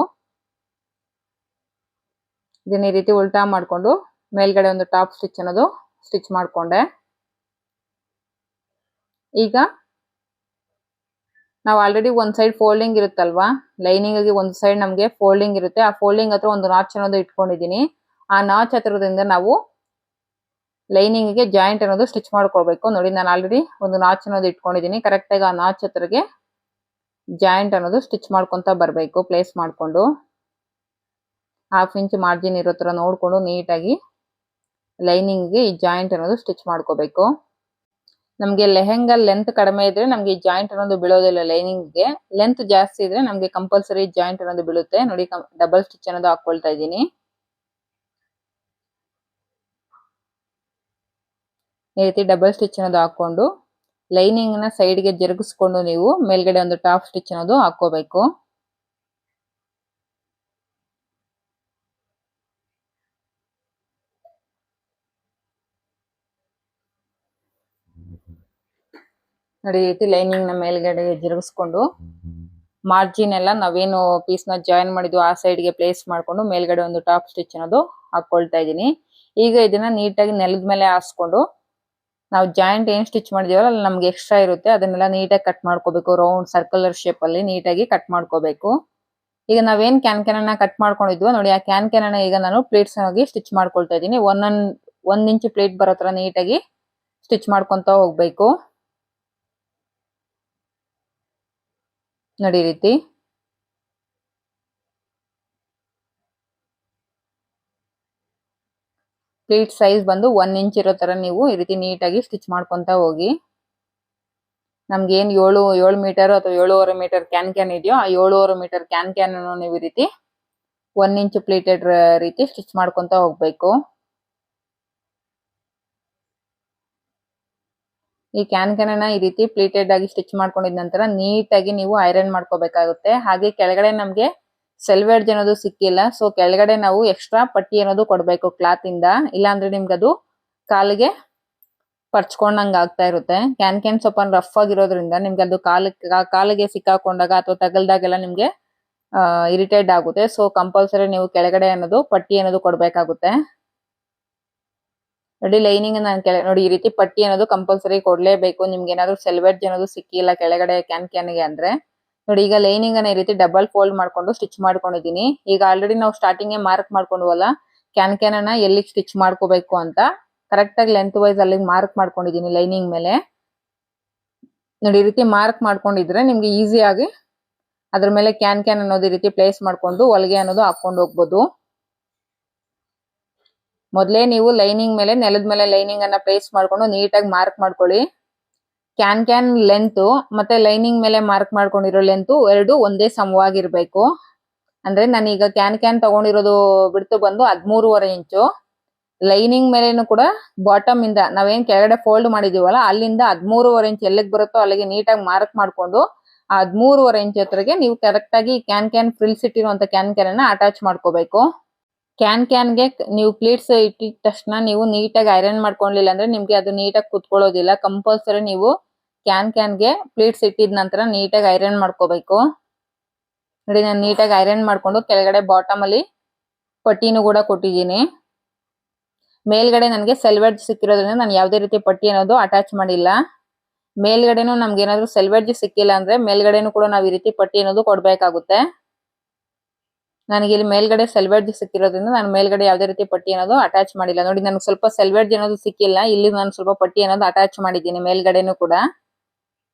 ಇದನ್ನ ಈ ರೀತಿ ಉಲ್ಟಾ ಮಾಡ್ಕೊಂಡು ಮೇಲ್ಗಡೆ ಒಂದು ಟಾಪ್ ಸ್ಟಿಚ್ ಅನ್ನೋದು ಸ್ಟಿಚ್ ಮಾಡ್ಕೊಂಡೆ. ಈಗ ನಾವು ಆಲ್ರೆಡಿ ಒಂದ್ ಸೈಡ್ ಫೋಲ್ಡಿಂಗ್ ಇರುತ್ತಲ್ವಾ, ಲೈನಿಂಗ್ ಗೆ ಒಂದು ಸೈಡ್ ನಮ್ಗೆ ಫೋಲ್ಡಿಂಗ್ ಇರುತ್ತೆ. ಆ ಫೋಲ್ಡಿಂಗ್ ಹತ್ರ ಒಂದು ನಾಚ್ ಅನ್ನೋದು ಇಟ್ಕೊಂಡಿದ್ದೀನಿ. ಆ ನಾಚ್ ಹತ್ರದಿಂದ ನಾವು ಲೈನಿಂಗ್ ಗೆ ಜಾಯಿಂಟ್ ಅನ್ನೋದು ಸ್ಟಿಚ್ ಮಾಡ್ಕೊಳ್ಬೇಕು. ನೋಡಿ ನಾನು ಆಲ್ರೆಡಿ ಒಂದು ನಾಚ್ ಅನ್ನೋದು ಇಟ್ಕೊಂಡಿದ್ದೀನಿ. ಕರೆಕ್ಟ್ ಆಗಿ ಆ ನಾಚ್ ಹತ್ರಗೆ ಜಾಯಿಂಟ್ ಅನ್ನೋದು ಸ್ಟಿಚ್ ಮಾಡ್ಕೊಂತ ಬರ್ಬೇಕು. ಪ್ಲೇಸ್ ಮಾಡ್ಕೊಂಡು 1/2 ಇಂಚ್ ಮಾರ್ಜಿನ್ ಇರೋ ತರ ನೋಡ್ಕೊಂಡು ನೀಟಾಗಿ ಲೈನಿಂಗ್ ಗೆ ಈ ಜಾಯಿಂಟ್ ಅನ್ನೋದು ಸ್ಟಿಚ್ ಮಾಡ್ಕೋಬೇಕು. ನಮ್ಗೆ ಲೆಹೆಂಗಾ ಲೆಂತ್ ಕಡಿಮೆ ಇದ್ರೆ ನಮ್ಗೆ ಜಾಯಿಂಟ್ ಅನ್ನೋದು ಬೀಳೋದಿಲ್ಲ. ಲೈನಿಂಗ್ ಗೆ ಲೆಂತ್ ಜಾಸ್ತಿ ಇದ್ರೆ ನಮ್ಗೆ ಕಂಪಲ್ಸರಿ ಜಾಯಿಂಟ್ ಅನ್ನೋದು ಬೀಳುತ್ತೆ. ನೋಡಿ ಡಬಲ್ ಸ್ಟಿಚ್ ಅನ್ನೋದು ಹಾಕೊಳ್ತಾ ಇದ್ದೀನಿ. ಈ ರೀತಿ ಡಬಲ್ ಸ್ಟಿಚ್ ಅನ್ನೋದು ಹಾಕೊಂಡು ಲೈನಿಂಗ್ ನ ಸೈಡ್ ಗೆ ಜರುಗಿಸ್ಕೊಂಡು ನೀವು ಮೇಲ್ಗಡೆ ಒಂದು ಟಾಪ್ ಸ್ಟಿಚ್ ಅನ್ನೋದು ಹಾಕೋಬೇಕು. ನೋಡಿ ಈ ರೀತಿ ಲೈನಿಂಗ್ ನ ಮೇಲ್ಗಡೆ ಜರುಗಿಸ್ಕೊಂಡು ಮಾರ್ಜಿನ್ ಎಲ್ಲ ನಾವೇನು ಪೀಸ್ ನ ಜಾಯಿನ್ ಮಾಡಿದ್ವು ಆ ಸೈಡ್ ಗೆ ಪ್ಲೇಸ್ ಮಾಡ್ಕೊಂಡು ಮೇಲ್ಗಡೆ ಒಂದು ಟಾಪ್ ಸ್ಟಿಚ್ ಅನ್ನೋದು ಹಾಕೊಳ್ತಾ ಇದ್ದೀನಿ. ಈಗ ಇದನ್ನ ನೀಟಾಗಿ ನೆಲದ ಮೇಲೆ ಹಾಸ್ಕೊಂಡು ನಾವು ಜಾಯಿಂಟ್ ಏನ್ ಸ್ಟಿಚ್ ಮಾಡಿದೀವಲ್ಲ ಅಲ್ಲಿ ನಮ್ಗೆ ಎಕ್ಸ್ಟ್ರಾ ಇರುತ್ತೆ ಅದನ್ನೆಲ್ಲ ನೀಟಾಗಿ ಕಟ್ ಮಾಡ್ಕೋಬೇಕು. ರೌಂಡ್ ಸರ್ಕ್ಯುಲರ್ ಶೇಪ್ ಅಲ್ಲಿ ನೀಟಾಗಿ ಕಟ್ ಮಾಡ್ಕೋಬೇಕು. ಈಗ ನಾವೇನ್ ಕ್ಯಾನ್ ಅನ್ನ ಕಟ್ ಮಾಡ್ಕೊಂಡಿದ್ವು ನೋಡಿ, ಆ ಕ್ಯಾನ್ ಅನ್ನ ಈಗ ನಾನು ಪ್ಲೇಟ್ಸ್ ಆಗಿ ಸ್ಟಿಚ್ ಮಾಡ್ಕೊಳ್ತಾ ಇದ್ದೀನಿ. 1 ಇಂಚ್ ಪ್ಲೇಟ್ ಬರೋ ತರ ನೀಟಾಗಿ ಸ್ಟಿಚ್ ಮಾಡ್ಕೊಂತ ಹೋಗ್ಬೇಕು. ನೋಡಿ ಈ ರೀತಿ ಪ್ಲೇಟ್ ಸೈಜ್ ಬಂದು 1 ಇಂಚ್ ಇರೋ ತರ ನೀವು ಈ ರೀತಿ ನೀಟಾಗಿ ಸ್ಟಿಚ್ ಮಾಡ್ಕೊಂತ ಹೋಗಿ. ನಮ್ಗೆ ಏನ್ 7 ಮೀಟರ್ ಅಥವಾ 7.5 ಮೀಟರ್ ಕ್ಯಾನ್ ಇದೆಯೋ ಆ 7.5 ಮೀಟರ್ ಕ್ಯಾನ್ ನೀವು ಈ ರೀತಿ 1 ಇಂಚ್ ಪ್ಲೇಟೆಡ್ ರೀತಿ ಸ್ಟಿಚ್ ಮಾಡ್ಕೊಂತ ಹೋಗ್ಬೇಕು. ಈ ಕ್ಯಾನ್ ಈ ರೀತಿ ಪ್ಲೇಟೆಡ್ ಆಗಿ ಸ್ಟಿಚ್ ಮಾಡ್ಕೊಂಡಿದ ನಂತರ ನೀಟಾಗಿ ನೀವು ಐರನ್ ಮಾಡ್ಕೋಬೇಕಾಗುತ್ತೆ. ಹಾಗೆ ಕೆಳಗಡೆ ನಮ್ಗೆ ಸೆಲ್ವೇಡ್ಜ್ ಅನ್ನೋದು ಸಿಕ್ಕಿಲ್ಲ, ಸೊ ಕೆಳಗಡೆ ನಾವು ಎಕ್ಸ್ಟ್ರಾ ಪಟ್ಟಿ ಅನ್ನೋದು ಕೊಡ್ಬೇಕು ಕ್ಲಾತ್ ಇಂದ, ಇಲ್ಲಾಂದ್ರೆ ನಿಮ್ಗೆ ಅದು ಕಾಲಿಗೆ ಪರ್ಚ್ಕೊಂಡಂಗ ಆಗ್ತಾ ಇರುತ್ತೆ. ಕ್ಯಾನ್ ಸ್ವಲ್ಪ ರಫ್ ಆಗಿರೋದ್ರಿಂದ ನಿಮ್ಗೆ ಅದು ಕಾಲಿಗೆ ಸಿಕ್ಕಾಕೊಂಡಾಗ ಅಥವಾ ತಗಲ್ದಾಗೆಲ್ಲ ನಿಮ್ಗೆ ಇರಿಟೇಟ್ ಆಗುತ್ತೆ. ಸೊ ಕಂಪಲ್ಸರಿ ನೀವು ಕೆಳಗಡೆ ಅನ್ನೋದು ಪಟ್ಟಿ ಅನ್ನೋದು ಕೊಡ್ಬೇಕಾಗುತ್ತೆ. ನೋಡಿ ಲೈನಿಂಗ್ ನೋಡಿ ಈ ರೀತಿ ಪಟ್ಟಿ ಅನ್ನೋದು ಕಂಪಲ್ಸರಿ ಕೊಡ್ಲೇಬೇಕು. ನಿಮ್ಗೆ ಏನಾದ್ರು ಸೆಲ್ವೇಡ್ಜ್ ಅನ್ನೋದು ಸಿಕ್ಕಿಲ್ಲ ಕೆಳಗಡೆ ಕ್ಯಾನ್ಗೆ ಅಂದ್ರೆ ನೋಡಿ, ಈಗ ಲೈನಿಂಗ್ ಅನ್ನ ಈ ರೀತಿ ಡಬಲ್ ಫೋಲ್ಡ್ ಮಾಡ್ಕೊಂಡು ಸ್ಟಿಚ್ ಮಾಡ್ಕೊಂಡಿದೀನಿ. ಈಗ ಆಲ್ರೆಡಿ ನಾವು ಸ್ಟಾರ್ಟಿಂಗ್ ಮಾರ್ಕ್ ಮಾಡ್ಕೊಂಡ್ವಲ್ಲ ಕ್ಯಾನ್ ಅನ್ನ ಎಲ್ಲಿ ಸ್ಟಿಚ್ ಮಾಡ್ಕೋಬೇಕು ಅಂತ, ಕರೆಕ್ಟ್ ಆಗಿ ಲೆಂತ್ ವೈಸ್ ಅಲ್ಲಿ ಮಾರ್ಕ್ ಮಾಡ್ಕೊಂಡಿದೀನಿ ಲೈನಿಂಗ್ ಮೇಲೆ. ನೋಡಿ ಈ ರೀತಿ ಮಾರ್ಕ್ ಮಾಡ್ಕೊಂಡಿದ್ರೆ ನಿಮ್ಗೆ ಈಸಿ ಆಗಿ ಅದ್ರ ಮೇಲೆ ಕ್ಯಾನ್ ಅನ್ನೋದು ಈ ರೀತಿ ಪ್ಲೇಸ್ ಮಾಡ್ಕೊಂಡು ಹೊಲಿಗೆ ಅನ್ನೋದು ಹಾಕೊಂಡು ಹೋಗ್ಬೋದು. ಮೊದಲೇ ನೀವು ಲೈನಿಂಗ್ ಮೇಲೆ ನೆಲದ ಮೇಲೆ ಲೈನಿಂಗ್ ಅನ್ನ ಪ್ಲೇಸ್ ಮಾಡ್ಕೊಂಡು ನೀಟಾಗಿ ಮಾರ್ಕ್ ಮಾಡ್ಕೊಳ್ಳಿ. ಕ್ಯಾನ್ ಲೆಂತ್ ಮತ್ತೆ ಲೈನಿಂಗ್ ಮೇಲೆ ಮಾರ್ಕ್ ಮಾಡ್ಕೊಂಡಿರೋ ಲೆಂತ್ ಎರಡು ಒಂದೇ ಸಮವಾಗಿರ್ಬೇಕು. ಅಂದ್ರೆ ನಾನೀಗ ಕ್ಯಾನ್ ತಗೊಂಡಿರೋದು ಬಿಡ್ತು ಬಂದು 13.5 ಇಂಚು. ಲೈನಿಂಗ್ ಮೇಲೆನೂ ಕೂಡ ಬಾಟಮ್ ಇಂದ ನಾವೇನ್ ಕೆಳಗಡೆ ಫೋಲ್ಡ್ ಮಾಡಿದೀವಲ್ಲ ಅಲ್ಲಿಂದ 13.5 ಇಂಚ್ ಎಲ್ಲಿಗೆ ಬರುತ್ತೋ ಅಲ್ಲಿಗೆ ನೀಟಾಗಿ ಮಾರ್ಕ್ ಮಾಡ್ಕೊಂಡು ಆ 13.5 ಇಂಚ್ ಹತ್ರಗೆ ನೀವು ಕರೆಕ್ಟ್ ಆಗಿ ಕ್ಯಾನ್ ಫ್ರಿಲ್ಸ್ ಇಟ್ಟಿರುವಂತ ಕ್ಯಾನ್ ಅನ್ನ ಅಟ್ಯಾಚ್ ಮಾಡ್ಕೋಬೇಕು. ಕ್ಯಾನ್ಗೆ ನೀವು ಪ್ಲೀಟ್ಸ್ ಇಟ್ಟಿದ ತಕ್ಷಣ ನೀವು ನೀಟಾಗಿ ಐರನ್ ಮಾಡ್ಕೊಳ್ಳಿಲ್ಲ ಅಂದ್ರೆ ನಿಮ್ಗೆ ಅದು ನೀಟಾಗಿ ಕುತ್ಕೊಳ್ಳೋದಿಲ್ಲ. ಕಂಪಲ್ಸರಿ ನೀವು ಕ್ಯಾನ್ಗೆ ಪ್ಲೀಟ್ಸ್ ಇಟ್ಟಿದ ನಂತರ ನೀಟಾಗಿ ಐರನ್ ಮಾಡ್ಕೋಬೇಕು. ನೋಡಿ ನಾನು ನೀಟಾಗಿ ಐರನ್ ಮಾಡ್ಕೊಂಡು ಕೆಳಗಡೆ ಬಾಟಮ್ ಅಲ್ಲಿ ಪಟ್ಟಿನೂ ಕೂಡ ಕೊಟ್ಟಿದ್ದೀನಿ. ಮೇಲ್ಗಡೆ ನನಗೆ ಸೆಲ್ವೇಡ್ಜ್ ಸಿಕ್ಕಿರೋದ್ರಿಂದ ನಾನು ಯಾವುದೇ ರೀತಿ ಪಟ್ಟಿ ಅನ್ನೋದು ಅಟ್ಯಾಚ್ ಮಾಡಿಲ್ಲ. ಮೇಲ್ಗಡೆನೂ ನಮ್ಗೆ ಏನಾದ್ರು ಸೆಲ್ವೇಡ್ಜ್ ಸಿಕ್ಕಿಲ್ಲ ಅಂದ್ರೆ ಮೇಲ್ಗಡೆನೂ ಕೂಡ ನಾವು ಈ ರೀತಿ ಪಟ್ಟಿ ಅನ್ನೋದು ಕೊಡ್ಬೇಕಾಗುತ್ತೆ. ನನಗೆ ಇಲ್ಲಿ ಮೇಲ್ಗಡೆ ಸೆಲ್ವೇಡ್ಜ್ ಸಿಕ್ಕಿರೋದ್ರಿಂದ ನಾನು ಮೇಲ್ಗಡೆ ಯಾವುದೇ ರೀತಿ ಪಟ್ಟಿ ಅನ್ನೋದು ಅಟ್ಯಾಚ್ ಮಾಡಿಲ್ಲ. ನೋಡಿ ನನಗೆ ಸ್ವಲ್ಪ ಸೆಲ್ವೇಡ್ಜ್ ಅನ್ನೋದು ಸಿಕ್ಕಿಲ್ಲ, ಇಲ್ಲಿ ನಾನು ಸ್ವಲ್ಪ ಪಟ್ಟಿ ಅನ್ನೋದು ಅಟ್ಯಾಚ್ ಮಾಡಿದ್ದೀನಿ ಮೇಲ್ಗಡೆನೂ ಕೂಡ.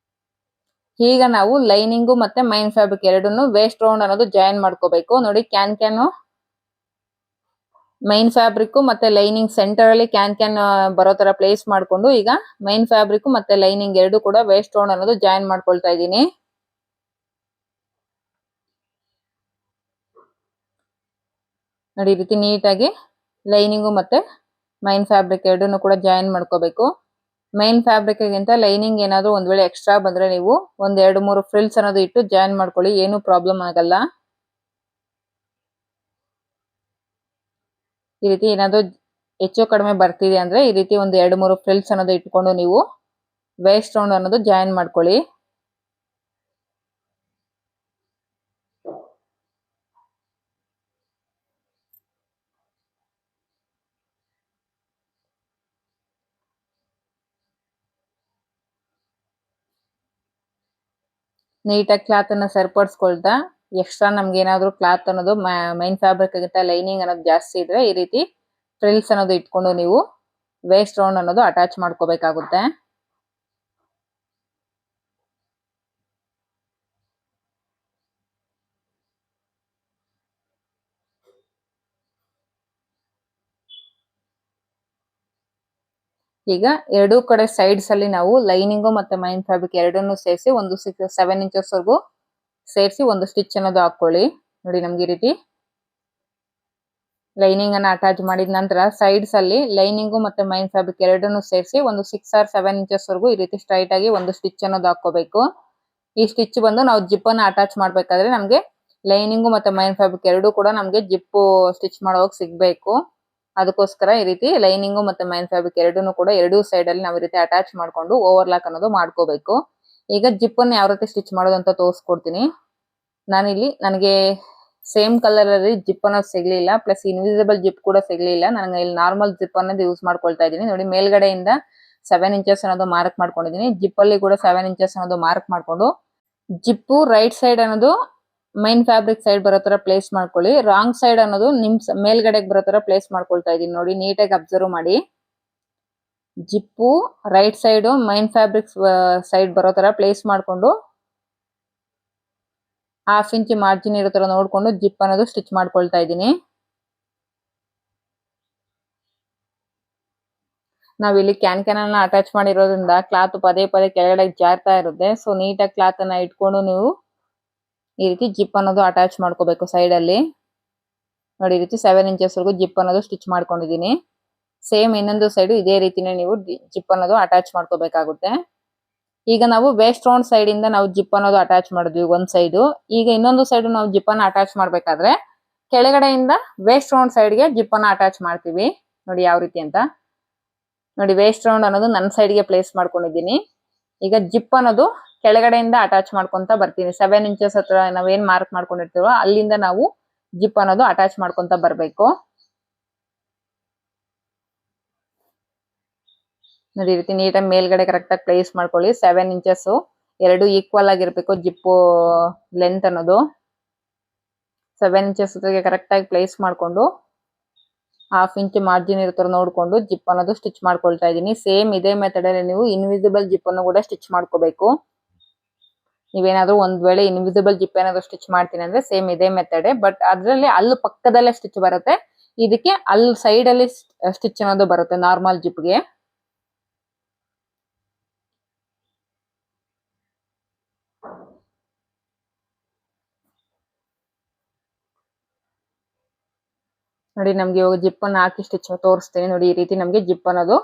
ಈಗ ನಾವು ಲೈನಿಂಗು ಮತ್ತೆ ಮೈನ್ ಫ್ಯಾಬ್ರಿಕ್ ಎರಡನ್ನು ವೇಸ್ಟ್ ರೌಂಡ್ ಅನ್ನೋದು ಜಾಯಿನ್ ಮಾಡ್ಕೋಬೇಕು. ನೋಡಿ ಕ್ಯಾನ್ ಮೈನ್ ಫ್ಯಾಬ್ರಿಕ್ ಮತ್ತೆ ಲೈನಿಂಗ್ ಸೆಂಟರ್ ಅಲ್ಲಿ ಕ್ಯಾನ್ ಬರೋ ತರ ಪ್ಲೇಸ್ ಮಾಡ್ಕೊಂಡು ಈಗ ಮೈನ್ ಫ್ಯಾಬ್ರಿಕ್ ಮತ್ತೆ ಲೈನಿಂಗ್ ಎರಡು ಕೂಡ ವೇಸ್ಟ್ ರೌಂಡ್ ಅನ್ನೋದು ಜಾಯಿನ್ ಮಾಡ್ಕೊಳ್ತಾ ಇದ್ದೀನಿ. ನೋಡಿ ಈ ರೀತಿ ನೀಟಾಗಿ ಲೈನಿಂಗು ಮತ್ತೆ ಮೈನ್ ಫ್ಯಾಬ್ರಿಕ್ ಎರಡನ್ನು ಕೂಡ ಜಾಯಿನ್ ಮಾಡ್ಕೋಬೇಕು. ಮೈನ್ ಫ್ಯಾಬ್ರಿಕ್ ಗಿಂತ ಲೈನಿಂಗ್ ಏನಾದ್ರು ಒಂದ್ ವೇಳೆ ಎಕ್ಸ್ಟ್ರಾ ಬಂದ್ರೆ ನೀವು ಒಂದ್ 2-3 ಫ್ರಿಲ್ಸ್ ಅನ್ನೋದು ಇಟ್ಟು ಜಾಯಿನ್ ಮಾಡ್ಕೊಳ್ಳಿ, ಏನು ಪ್ರಾಬ್ಲಮ್ ಆಗಲ್ಲ. ಈ ರೀತಿ ಏನಾದ್ರು ಹೆಚ್ಚು ಕಡಿಮೆ ಬರ್ತಿದೆ ಅಂದ್ರೆ ಈ ರೀತಿ ಒಂದ್ 2-3 ಫ್ರಿಲ್ಸ್ ಅನ್ನೋದು ಇಟ್ಕೊಂಡು ನೀವು ವೇಸ್ಟ್ ರೌಂಡ್ ಅನ್ನೋದು ಜಾಯಿನ್ ಮಾಡ್ಕೊಳ್ಳಿ. ನೀಟಾಗಿ ಕ್ಲಾತ್ ಅನ್ನ ಸರಿಪಡಿಸ್ಕೊಳ್ತಾ ಎಕ್ಸ್ಟ್ರಾ ನಮ್ಗೆ ಏನಾದ್ರು ಕ್ಲಾತ್ ಅನ್ನೋದು ಮೈನ್ ಫ್ಯಾಬ್ರಿಕ್ ಗಿಂತ ಲೈನಿಂಗ್ ಅನ್ನೋದು ಜಾಸ್ತಿ ಇದ್ರೆ ಈ ರೀತಿ ಫ್ರಿಲ್ಸ್ ಅನ್ನೋದು ಇಟ್ಕೊಂಡು ನೀವು ವೇಸ್ಟ್ ರೌಂಡ್ ಅನ್ನೋದು ಅಟ್ಯಾಚ್ ಮಾಡ್ಕೋಬೇಕಾಗುತ್ತೆ. ಈಗ ಎರಡೂ ಕಡೆ ಸೈಡ್ಸ್ ಅಲ್ಲಿ ನಾವು ಲೈನಿಂಗು ಮತ್ತೆ ಮೈನ್ ಫ್ಯಾಬ್ರಿಕ್ ಎರಡನ್ನು ಸೇರಿಸಿ ಒಂದು 7 ಇಂಚಸ್ ವರೆಗೂ ಸೇರಿಸಿ ಒಂದು ಸ್ಟಿಚ್ ಅನ್ನೋದು ಹಾಕೊಳ್ಳಿ. ನೋಡಿ ನಮ್ಗೆ ಈ ರೀತಿ ಲೈನಿಂಗ್ ಅನ್ನ ಅಟ್ಯಾಚ್ ಮಾಡಿದ ನಂತರ ಸೈಡ್ಸ್ ಅಲ್ಲಿ ಲೈನಿಂಗು ಮತ್ತೆ ಮೈನ್ ಫ್ಯಾಬ್ರಿಕ್ ಎರಡನ್ನು ಸೇರಿಸಿ ಒಂದು 6 or 7 ಇಂಚಸ್ ವರೆಗೂ ಈ ರೀತಿ ಸ್ಟ್ರೈಟ್ ಆಗಿ ಒಂದು ಸ್ಟಿಚ್ ಅನ್ನೋದು ಹಾಕೋಬೇಕು. ಈ ಸ್ಟಿಚ್ ಬಂದು ನಾವು ಜಿಪ್ ಅನ್ನ ಅಟ್ಯಾಚ್ ಮಾಡ್ಬೇಕಾದ್ರೆ ನಮ್ಗೆ ಲೈನಿಂಗು ಮತ್ತೆ ಮೈನ್ ಫ್ಯಾಬ್ರಿಕ್ ಎರಡೂ ಕೂಡ ನಮ್ಗೆ ಜಿಪ್ ಸ್ಟಿಚ್ ಮಾಡೋವಾಗ ಸಿಗ್ಬೇಕು. ಅದಕ್ಕೋಸ್ಕರ ಈ ರೀತಿ ಲೈನಿಂಗು ಮತ್ತೆ ಮೈನ್ ಫ್ಯಾಬ್ರಿಕ್ ಎರಡನ್ನು ಕೂಡ ಎರಡೂ ಸೈಡ್ ಅಲ್ಲಿ ನಾವು ಈ ರೀತಿ ಅಟ್ಯಾಚ್ ಮಾಡ್ಕೊಂಡು ಓವರ್ಲಾಕ್ ಅನ್ನೋದು ಮಾಡ್ಕೋಬೇಕು. ಈಗ ಜಿಪ್ ಅನ್ನು ಯಾವ ರೀತಿ ಸ್ಟಿಚ್ ಮಾಡೋದು ಅಂತ ತೋರಿಸ್ಕೊಡ್ತೀನಿ. ನಾನಿಲ್ಲಿ ನನಗೆ ಸೇಮ್ ಕಲರ್ ಅಲ್ಲಿ ಜಿಪ್ ಅನ್ನೋದು ಸಿಗ್ಲಿಲ್ಲ, ಪ್ಲಸ್ ಇನ್ವಿಸಿಬಲ್ ಜಿಪ್ ಕೂಡ ಸಿಗ್ಲಿಲ್ಲ. ನನಗೆ ಇಲ್ಲಿ ನಾರ್ಮಲ್ ಜಿಪ್ ಅನ್ನೋದು ಯೂಸ್ ಮಾಡ್ಕೊಳ್ತಾ ಇದ್ದೀನಿ. ನೋಡಿ ಮೇಲ್ಗಡೆಯಿಂದ 7 ಇಂಚಸ್ ಅನ್ನೋದು ಮಾರ್ಕ್ ಮಾಡ್ಕೊಂಡಿದ್ದೀನಿ. ಜಿಪ್ ಅಲ್ಲಿ ಕೂಡ 7 ಇಂಚಸ್ ಅನ್ನೋದು ಮಾರ್ಕ್ ಮಾಡ್ಕೊಂಡು ಜಿಪ್ಪು ರೈಟ್ ಸೈಡ್ ಅನ್ನೋದು ಮೈನ್ ಫ್ಯಾಬ್ರಿಕ್ ಸೈಡ್ ಬರೋ ತರ ಪ್ಲೇಸ್ ಮಾಡ್ಕೊಳ್ಳಿ. ರಾಂಗ್ ಸೈಡ್ ಅನ್ನೋದು ನಿಮ್ ಮೇಲ್ಗಡೆಗೆ ಬರೋ ತರ ಪ್ಲೇಸ್ ಮಾಡ್ಕೊಳ್ತಾ ಇದೀನಿ. ನೋಡಿ ನೀಟಾಗಿ ಅಬ್ಸರ್ವ್ ಮಾಡಿ. Zip right side main fabric side ಬರೋ ತರ ಪ್ಲೇಸ್ ಮಾಡ್ಕೊಂಡು 1/2 ಇಂಚ್ ಮಾರ್ಜಿನ್ ಇರೋ ತರ ನೋಡ್ಕೊಂಡು ಜಿಪ್ ಅನ್ನೋದು ಸ್ಟಿಚ್ ಮಾಡ್ಕೊಳ್ತಾ ಇದ್ದೀನಿ. ನಾವಿಲ್ಲಿ ಕ್ಯಾನ್ ಅನ್ನ ಅಟ್ಯಾಚ್ ಮಾಡಿರೋದ್ರಿಂದ ಕ್ಲಾತ್ ಪದೇ ಪದೇ ಕೆಳಗಡೆ ಜಾರ್ತಾ ಇರುತ್ತೆ. ಸೊ ನೀಟಾಗಿ ಕ್ಲಾತ್ ಅನ್ನ ಇಟ್ಕೊಂಡು ನೀವು ಈ ರೀತಿ ಜಿಪ್ ಅನ್ನೋದು ಅಟ್ಯಾಚ್ ಮಾಡ್ಕೋಬೇಕು ಸೈಡ್ ಅಲ್ಲಿ. ನೋಡಿ ಈ ರೀತಿ 7 ಇಂಚಸ್ ವರೆಗೂ ಜಿಪ್ ಅನ್ನೋದು ಸ್ಟಿಚ್ ಮಾಡ್ಕೊಂಡಿದೀನಿ. ಸೇಮ್ ಇನ್ನೊಂದು ಸೈಡ್ ಇದೇ ರೀತಿನೇ ನೀವು ಜಿಪ್ ಅನ್ನೋದು ಅಟ್ಯಾಚ್ ಮಾಡ್ಕೋಬೇಕಾಗುತ್ತೆ. ಈಗ ನಾವು ವೇಸ್ಟ್ ರೌಂಡ್ ಸೈಡ್ ಇಂದ ನಾವು ಜಿಪ್ ಅನ್ನೋದು ಅಟ್ಯಾಚ್ ಮಾಡಿದ್ವಿ ಒಂದ್ ಸೈಡ್. ಈಗ ಇನ್ನೊಂದು ಸೈಡ್ ನಾವು ಜಿಪ್ ಅನ್ನ ಅಟ್ಯಾಚ್ ಮಾಡ್ಬೇಕಾದ್ರೆ ಕೆಳಗಡೆಯಿಂದ ವೇಸ್ಟ್ ರೌಂಡ್ ಸೈಡ್ ಗೆ ಜಿಪ್ ಅನ್ನ ಅಟ್ಯಾಚ್ ಮಾಡ್ತೀವಿ. ನೋಡಿ ಯಾವ ರೀತಿ ಅಂತ. ನೋಡಿ ವೇಸ್ಟ್ ರೌಂಡ್ ಅನ್ನೋದು ನನ್ನ ಸೈಡ್ ಗೆ ಪ್ಲೇಸ್ ಮಾಡ್ಕೊಂಡಿದ್ದೀನಿ. ಈಗ ಜಿಪ್ ಅನ್ನೋದು ಕೆಳಗಡೆಯಿಂದ ಅಟ್ಯಾಚ್ ಮಾಡ್ಕೊಂತ ಬರ್ತೀನಿ. 7 ಇಂಚಸ್ ಹತ್ರ ನಾವೇನ್ ಮಾರ್ಕ್ ಮಾಡ್ಕೊಂಡಿರ್ತೀವೋ ಅಲ್ಲಿಂದ ನಾವು ಜಿಪ್ ಅನ್ನೋದು ಅಟ್ಯಾಚ್ ಮಾಡ್ಕೊಂತ ಬರ್ಬೇಕು. ನೋಡಿ ಈ ರೀತಿ ನೀಟಾಗಿ ಮೇಲ್ಗಡೆ ಕರೆಕ್ಟ್ ಆಗಿ ಪ್ಲೇಸ್ ಮಾಡ್ಕೊಳ್ಳಿ. 7 ಇಂಚಸ್ ಎರಡು ಈಕ್ವಲ್ ಆಗಿರ್ಬೇಕು ಜಿಪ್ಪು ಲೆಂತ್ ಅನ್ನೋದು. 7 ಇಂಚಸ್ ಕರೆಕ್ಟ್ ಆಗಿ ಪ್ಲೇಸ್ ಮಾಡ್ಕೊಂಡು 1/2 ಇಂಚ್ ಮಾರ್ಜಿನ್ ಇರ್ತಾರ ನೋಡ್ಕೊಂಡು ಜಿಪ್ ಅನ್ನೋದು ಸ್ಟಿಚ್ ಮಾಡ್ಕೊಳ್ತಾ ಇದೀನಿ. ಸೇಮ್ ಇದೇ ಮೆಥಡ್ ಅಲ್ಲಿ ನೀವು ಇನ್ವಿಸಿಬಲ್ ಜಿಪ್ ಅನ್ನು ಕೂಡ ಸ್ಟಿಚ್ ಮಾಡ್ಕೋಬೇಕು. ನೀವೇನಾದ್ರೂ ಒಂದ್ ವೇಳೆ ಇನ್ವಿಸಿಬಲ್ ಜಿಪ್ ಏನಾದ್ರು ಸ್ಟಿಚ್ ಮಾಡ್ತೀನಿ ಅಂದ್ರೆ ಸೇಮ್ ಇದೇ ಮೆಥಡ್. ಬಟ್ ಅದ್ರಲ್ಲಿ ಅಲ್ಲಿ ಪಕ್ಕದಲ್ಲೇ ಸ್ಟಿಚ್ ಬರುತ್ತೆ, ಇದಕ್ಕೆ ಅಲ್ಲಿ ಸೈಡ್ ಅಲ್ಲಿ ಸ್ಟಿಚ್ ಅನ್ನೋದು ಬರುತ್ತೆ ನಾರ್ಮಲ್ ಜಿಪ್ಗೆ. ನೋಡಿ ನಮ್ಗೆ ಇವಾಗ ಜಿಪ್ ಅನ್ನ ಹಾಕಿ ಸ್ಟಿಚ್ ತೋರಿಸ್ತೀನಿ. ನೋಡಿ ಈ ರೀತಿ ನಮ್ಗೆ ಜಿಪ್ ಅನ್ನೋದು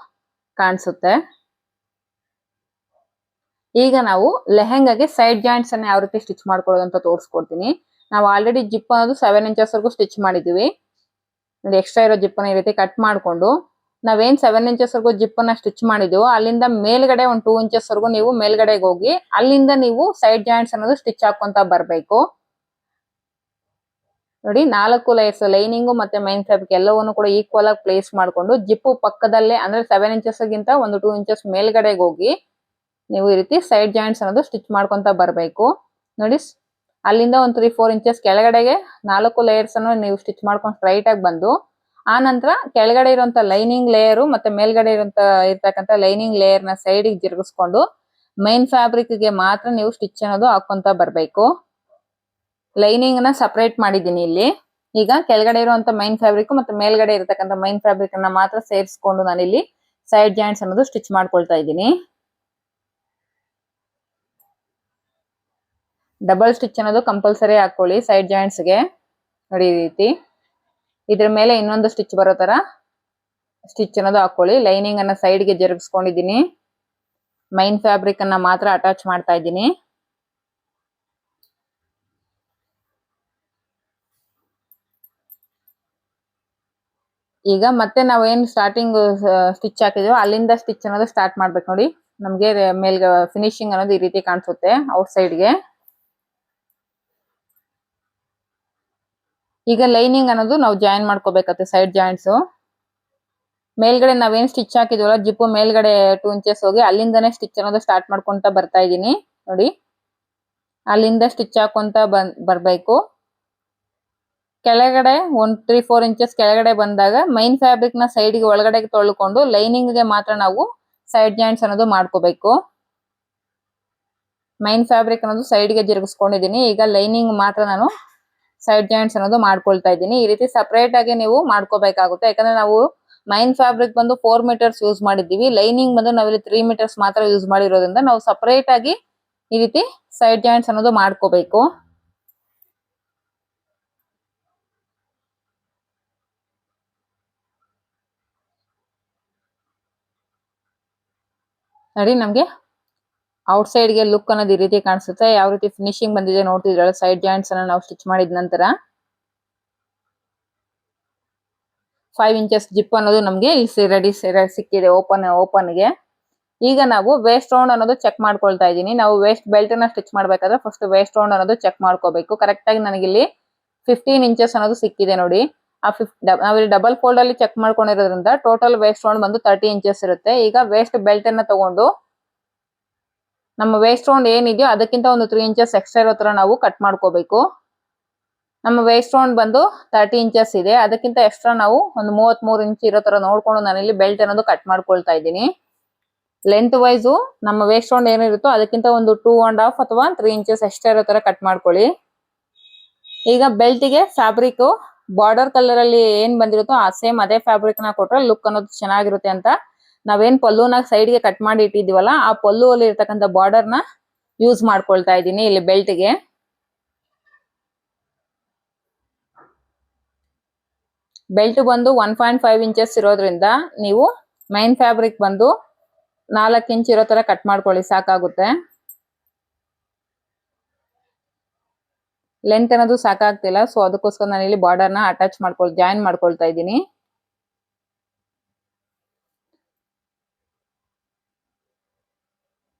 ಕಾಣಿಸುತ್ತೆ. ಈಗ ನಾವು ಲೆಹೆಂಗಾಗೆ ಸೈಡ್ ಜಾಯಿಂಟ್ಸ್ ಅನ್ನ ಯಾವ ರೀತಿ ಸ್ಟಿಚ್ ಮಾಡ್ಕೊಳ್ಳೋದು ಅಂತ ತೋರಿಸ್ಕೊಡ್ತೀನಿ. ನಾವು ಆಲ್ರೆಡಿ ಜಿಪ್ ಅನ್ನೋದು 7 ಇಂಚಸ್ ವರೆಗೂ ಸ್ಟಿಚ್ ಮಾಡಿದೀವಿ. ನೋಡಿ ಎಕ್ಸ್ಟ್ರಾ ಇರೋ ಜಿಪ್ ಅನ್ನ ಈ ರೀತಿ ಕಟ್ ಮಾಡ್ಕೊಂಡು ನಾವೇನ್ 7 ಇಂಚಸ್ ವರೆಗೂ ಜಿಪ್ ಅನ್ನ ಸ್ಟಿಚ್ ಮಾಡಿದೀವೋ ಅಲ್ಲಿಂದ ಮೇಲ್ಗಡೆ ಒಂದು 2 ಇಂಚಸ್ ವರೆಗೂ ನೀವು ಮೇಲ್ಗಡೆಗೆ ಹೋಗಿ ಅಲ್ಲಿಂದ ನೀವು ಸೈಡ್ ಜಾಯಿಂಟ್ಸ್ ಅನ್ನೋದು ಸ್ಟಿಚ್ ಹಾಕೊಂತ ಬರ್ಬೇಕು. ನೋಡಿ 4 ಲೇಯರ್ಸ್ ಲೈನಿಂಗು ಮತ್ತೆ ಮೈನ್ ಫ್ಯಾಬ್ರಿಕ್ ಎಲ್ಲವನ್ನು ಕೂಡ ಈಕ್ವಲ್ ಆಗಿ ಪ್ಲೇಸ್ ಮಾಡ್ಕೊಂಡು ಜಿಪ್ಪು ಪಕ್ಕದಲ್ಲೇ ಅಂದ್ರೆ 7 ಇಂಚಸ್ ಗಿಂತ ಒಂದು 2 ಇಂಚಸ್ ಮೇಲ್ಗಡೆಗೆ ಹೋಗಿ ನೀವು ಈ ರೀತಿ ಸೈಡ್ ಜಾಯಿಂಟ್ಸ್ ಅನ್ನೋದು ಸ್ಟಿಚ್ ಮಾಡ್ಕೊಂತ ಬರ್ಬೇಕು. ನೋಡಿ ಅಲ್ಲಿಂದ ಒಂದು 3-4 ಇಂಚಸ್ ಕೆಳಗಡೆಗೆ 4 ಲೇಯರ್ಸ್ ಅನ್ನು ನೀವು ಸ್ಟಿಚ್ ಮಾಡ್ಕೊಂಡು ಸ್ಟ್ರೈಟ್ ಆಗಿ ಬಂದು ಆ ನಂತರ ಕೆಳಗಡೆ ಇರುವಂತ ಲೈನಿಂಗ್ ಲೇಯರ್ ಮತ್ತೆ ಮೇಲ್ಗಡೆ ಇರ್ತಕ್ಕಂಥ ಲೈನಿಂಗ್ ಲೇಯರ್ ನ ಸೈಡ್ ಗೆ ತಿರುಗಿಸ್ಕೊಂಡು ಮೈನ್ ಫ್ಯಾಬ್ರಿಕ್ ಗೆ ಮಾತ್ರ ನೀವು ಸ್ಟಿಚ್ ಅನ್ನೋದು ಹಾಕೊಂತ ಬರ್ಬೇಕು. ಲೈನಿಂಗ್ ನ ಸಪರೇಟ್ ಮಾಡಿದೀನಿ ಇಲ್ಲಿ. ಈಗ ಕೆಳಗಡೆ ಇರುವಂತ ಮೈನ್ ಫ್ಯಾಬ್ರಿಕ್ ಮತ್ತೆ ಮೇಲ್ಗಡೆ ಇರತಕ್ಕಂತ ಮೈನ್ ಫ್ಯಾಬ್ರಿಕ್ ಅನ್ನ ಮಾತ್ರ ಸೇರಿಸ್ಕೊಂಡು ನಾನಿಲ್ಲಿ ಸೈಡ್ ಜಾಯಿಂಟ್ಸ್ ಅನ್ನೋದು ಸ್ಟಿಚ್ ಮಾಡ್ಕೊಳ್ತಾ ಇದ್ದೀನಿ. ಡಬಲ್ ಸ್ಟಿಚ್ ಅನ್ನೋದು ಕಂಪಲ್ಸರಿ ಹಾಕೊಳ್ಳಿ ಸೈಡ್ ಜಾಯಿಂಟ್ಸ್ ಗೆ. ನೋಡಿ ಈ ರೀತಿ ಇದ್ರ ಮೇಲೆ ಇನ್ನೊಂದು ಸ್ಟಿಚ್ ಬರೋ ತರ ಸ್ಟಿಚ್ ಅನ್ನೋದು ಹಾಕೊಳ್ಳಿ. ಲೈನಿಂಗ್ ಅನ್ನ ಸೈಡ್ ಗೆ ಜರುಗಿಸ್ಕೊಂಡಿದ್ದೀನಿ. ಮೈನ್ ಫ್ಯಾಬ್ರಿಕ್ ಅನ್ನ ಮಾತ್ರ ಅಟ್ಯಾಚ್ ಮಾಡ್ತಾ ಇದ್ದೀನಿ. ಈಗ ಮತ್ತೆ ನಾವೇನ್ ಸ್ಟಾರ್ಟಿಂಗ್ ಸ್ಟಿಚ್ ಹಾಕಿದ್ವಿ ಅಲ್ಲಿಂದ ಸ್ಟಿಚ್ ಅನ್ನೋದು ಸ್ಟಾರ್ಟ್ ಮಾಡ್ಬೇಕು. ನೋಡಿ ನಮ್ಗೆ ಮೇಲ್ಗೆ ಫಿನಿಶಿಂಗ್ ಅನ್ನೋದು ಈ ರೀತಿ ಕಾಣಿಸುತ್ತೆ ಔಟ್ ಸೈಡ್ಗೆ. ಈಗ ಲೈನಿಂಗ್ ಅನ್ನೋದು ನಾವು ಜಾಯಿನ್ ಮಾಡ್ಕೋಬೇಕತ್ತೆ ಸೈಡ್ ಜಾಯಿಂಟ್ಸ್. ಮೇಲ್ಗಡೆ ನಾವೇನ್ ಸ್ಟಿಚ್ ಹಾಕಿದ್ವಲ್ಲ ಜಿಪ್ಪು ಮೇಲ್ಗಡೆ 2 ಇಂಚಸ್ ಹೋಗಿ ಅಲ್ಲಿಂದನೇ ಸ್ಟಿಚ್ ಅನ್ನೋದು ಸ್ಟಾರ್ಟ್ ಮಾಡ್ಕೊಂತ ಬರ್ತಾ ಇದ್ದೀನಿ. ನೋಡಿ ಅಲ್ಲಿಂದ ಸ್ಟಿಚ್ ಹಾಕೊಂತ ಬರ್ಬೇಕು. ಕೆಳಗಡೆ ಒಂದು 3-4 ಇಂಚಸ್ ಕೆಳಗಡೆ ಬಂದಾಗ ಮೈನ್ ಫ್ಯಾಬ್ರಿಕ್ ನ ಸೈಡ್ ಗೆ ಒಳಗಡೆ ತೊಳ್ಕೊಂಡು ಲೈನಿಂಗ್ ಗೆ ಮಾತ್ರ ನಾವು ಸೈಡ್ ಜಾಯಿಂಟ್ಸ್ ಅನ್ನೋದು ಮಾಡ್ಕೋಬೇಕು. ಮೈನ್ ಫ್ಯಾಬ್ರಿಕ್ ಅನ್ನೋದು ಸೈಡ್ ಗೆ ಜರುಗಿಸ್ಕೊಂಡಿದ್ದೀನಿ. ಈಗ ಲೈನಿಂಗ್ ಮಾತ್ರ ನಾನು ಸೈಡ್ ಜಾಯಿಂಟ್ಸ್ ಅನ್ನೋದು ಮಾಡ್ಕೊಳ್ತಾ ಇದ್ದೀನಿ. ಈ ರೀತಿ ಸಪರೇಟ್ ಆಗಿ ನೀವು ಮಾಡ್ಕೋಬೇಕಾಗುತ್ತೆ. ಯಾಕಂದ್ರೆ ನಾವು ಮೈನ್ ಫ್ಯಾಬ್ರಿಕ್ ಬಂದು 4 ಮೀಟರ್ಸ್ ಯೂಸ್ ಮಾಡಿದೀವಿ, ಲೈನಿಂಗ್ ಬಂದು ನಾವಿಲ್ಲಿ 3 ಮೀಟರ್ಸ್ ಮಾತ್ರ ಯೂಸ್ ಮಾಡಿರೋದ್ರಿಂದ ನಾವು ಸಪರೇಟ್ ಆಗಿ ಈ ರೀತಿ ಸೈಡ್ ಜಾಯಿಂಟ್ಸ್ ಅನ್ನೋದು ಮಾಡ್ಕೋಬೇಕು. ನೋಡಿ ನಮ್ಗೆ ಔಟ್ ಸೈಡ್ ಗೆ ಲುಕ್ ಅನ್ನೋದು ಈ ರೀತಿ ಕಾಣಿಸುತ್ತೆ. ಯಾವ ರೀತಿ ಫಿನಿಶಿಂಗ್ ಬಂದಿದೆ ನೋಡ್ತಿದ್ರಲ್ಲ ಸೈಡ್ ಜಾಯಿಂಟ್ಸ್ ಅನ್ನ ನಾವು ಸ್ಟಿಚ್ ಮಾಡಿದ ನಂತರ. 5 ಇಂಚಸ್ ಜಿಪ್ ಅನ್ನೋದು ನಮ್ಗೆ ರೆಡಿ ಸಿಕ್ಕಿದೆ ಓಪನ್ ಗೆ. ಈಗ ನಾವು ವೇಸ್ಟ್ ರೌಂಡ್ ಅನ್ನೋದು ಚೆಕ್ ಮಾಡ್ಕೊಳ್ತಾ ಇದ್ದೀನಿ. ನಾವು ವೇಸ್ಟ್ ಬೆಲ್ಟ್ ನ ಸ್ಟಿಚ್ ಮಾಡ್ಬೇಕಾದ್ರೆ ಫಸ್ಟ್ ವೇಸ್ಟ್ ರೌಂಡ್ ಅನ್ನೋದು ಚೆಕ್ ಮಾಡ್ಕೋಬೇಕು. ಕರೆಕ್ಟ್ ಆಗಿ ನನಗಿಲ್ಲಿ 15 ಇಂಚಸ್ ಅನ್ನೋದು ಸಿಕ್ಕಿದೆ. ನೋಡಿ ನಾವಿಲ್ಲಿ ಡಬಲ್ ಫೋಲ್ಡ್ ಅಲ್ಲಿ ಚೆಕ್ ಮಾಡ್ಕೊಂಡಿರೋದ್ರಿಂದ ಟೋಟಲ್ ವೇಸ್ಟ್ ರೌಂಡ್ ಬಂದು 30 ಇಂಚಸ್ ಇರುತ್ತೆ. ಈಗ ವೇಸ್ಟ್ ಬೆಲ್ಟ್ ಅನ್ನ ತಗೊಂಡು ನಮ್ಮ ವೇಸ್ಟ್ ರೌಂಡ್ ಏನಿದೆಯೋ ಅದಕ್ಕಿಂತ ಒಂದು 3 ಇಂಚಸ್ ಎಕ್ಸ್ಟ್ರಾ ಇರೋ ತರ ನಾವು ಕಟ್ ಮಾಡ್ಕೋಬೇಕು. ನಮ್ಮ ವೇಸ್ಟ್ ರೌಂಡ್ ಬಂದು 30 ಇಂಚಸ್ ಇದೆ, ಅದಕ್ಕಿಂತ ಎಕ್ಸ್ಟ್ರಾ ನಾವು ಒಂದು 33 ಇಂಚ್ ಇರೋ ತರ ನೋಡ್ಕೊಂಡು ನಾನಿಲ್ಲಿ ಬೆಲ್ಟ್ ಅನ್ನೋದು ಕಟ್ ಮಾಡ್ಕೊಳ್ತಾ ಇದ್ದೀನಿ. ಲೆಂತ್ ವೈಸು ನಮ್ಮ ವೇಸ್ಟ್ ರೌಂಡ್ ಏನಿರುತ್ತೋ ಅದಕ್ಕಿಂತ ಒಂದು 2.5 ಅಥವಾ 3 ಇಂಚಸ್ ಎಕ್ಸ್ಟ್ರಾ ಇರೋ ತರ ಕಟ್ ಮಾಡ್ಕೊಳ್ಳಿ. ಈಗ ಬೆಲ್ಟ್ ಗೆ ಫ್ಯಾಬ್ರಿಕ್ ಬಾರ್ಡರ್ ಕಲರ್ ಅಲ್ಲಿ ಏನ್ ಬಂದಿರುತ್ತೋ ಆ ಸೇಮ್ ಅದೇ ಫ್ಯಾಬ್ರಿಕ್ ನ ಕೊಟ್ರೆ ಲುಕ್ ಅನ್ನೋದು ಚೆನ್ನಾಗಿರುತ್ತೆ ಅಂತ ನಾವೇನ್ ಪಲ್ಲುನಾಗ ಸೈಡ್ಗೆ ಕಟ್ ಮಾಡಿ ಇಟ್ಟಿದೀವಲ್ಲ ಆ ಪಲ್ಲು ಅಲ್ಲಿ ಇರ್ತಕ್ಕಂಥ ಬಾರ್ಡರ್ನ ಯೂಸ್ ಮಾಡ್ಕೊಳ್ತಾ ಇದ್ದೀನಿ ಇಲ್ಲಿ ಬೆಲ್ಟ್ಗೆ. ಬೆಲ್ಟ್ ಬಂದು 1.5 ಇಂಚಸ್ ಇರೋದ್ರಿಂದ ನೀವು ಮೈನ್ ಫ್ಯಾಬ್ರಿಕ್ ಬಂದು 4 ಇಂಚ್ ಇರೋ ತರ ಕಟ್ ಮಾಡ್ಕೊಳ್ಳಿ, ಸಾಕಾಗುತ್ತೆ. ಲೆಂತ್ ಅನ್ನೋದು ಸಾಕಾಗ್ತಿಲ್ಲ, ಸೊ ಅದಕ್ಕೋಸ್ಕರ ನಾನು ಇಲ್ಲಿ ಬಾರ್ಡರ್ನ ಅಟ್ಯಾಚ್ ಜಾಯಿನ್ ಮಾಡ್ಕೊಳ್ತಾ ಇದ್ದೀನಿ.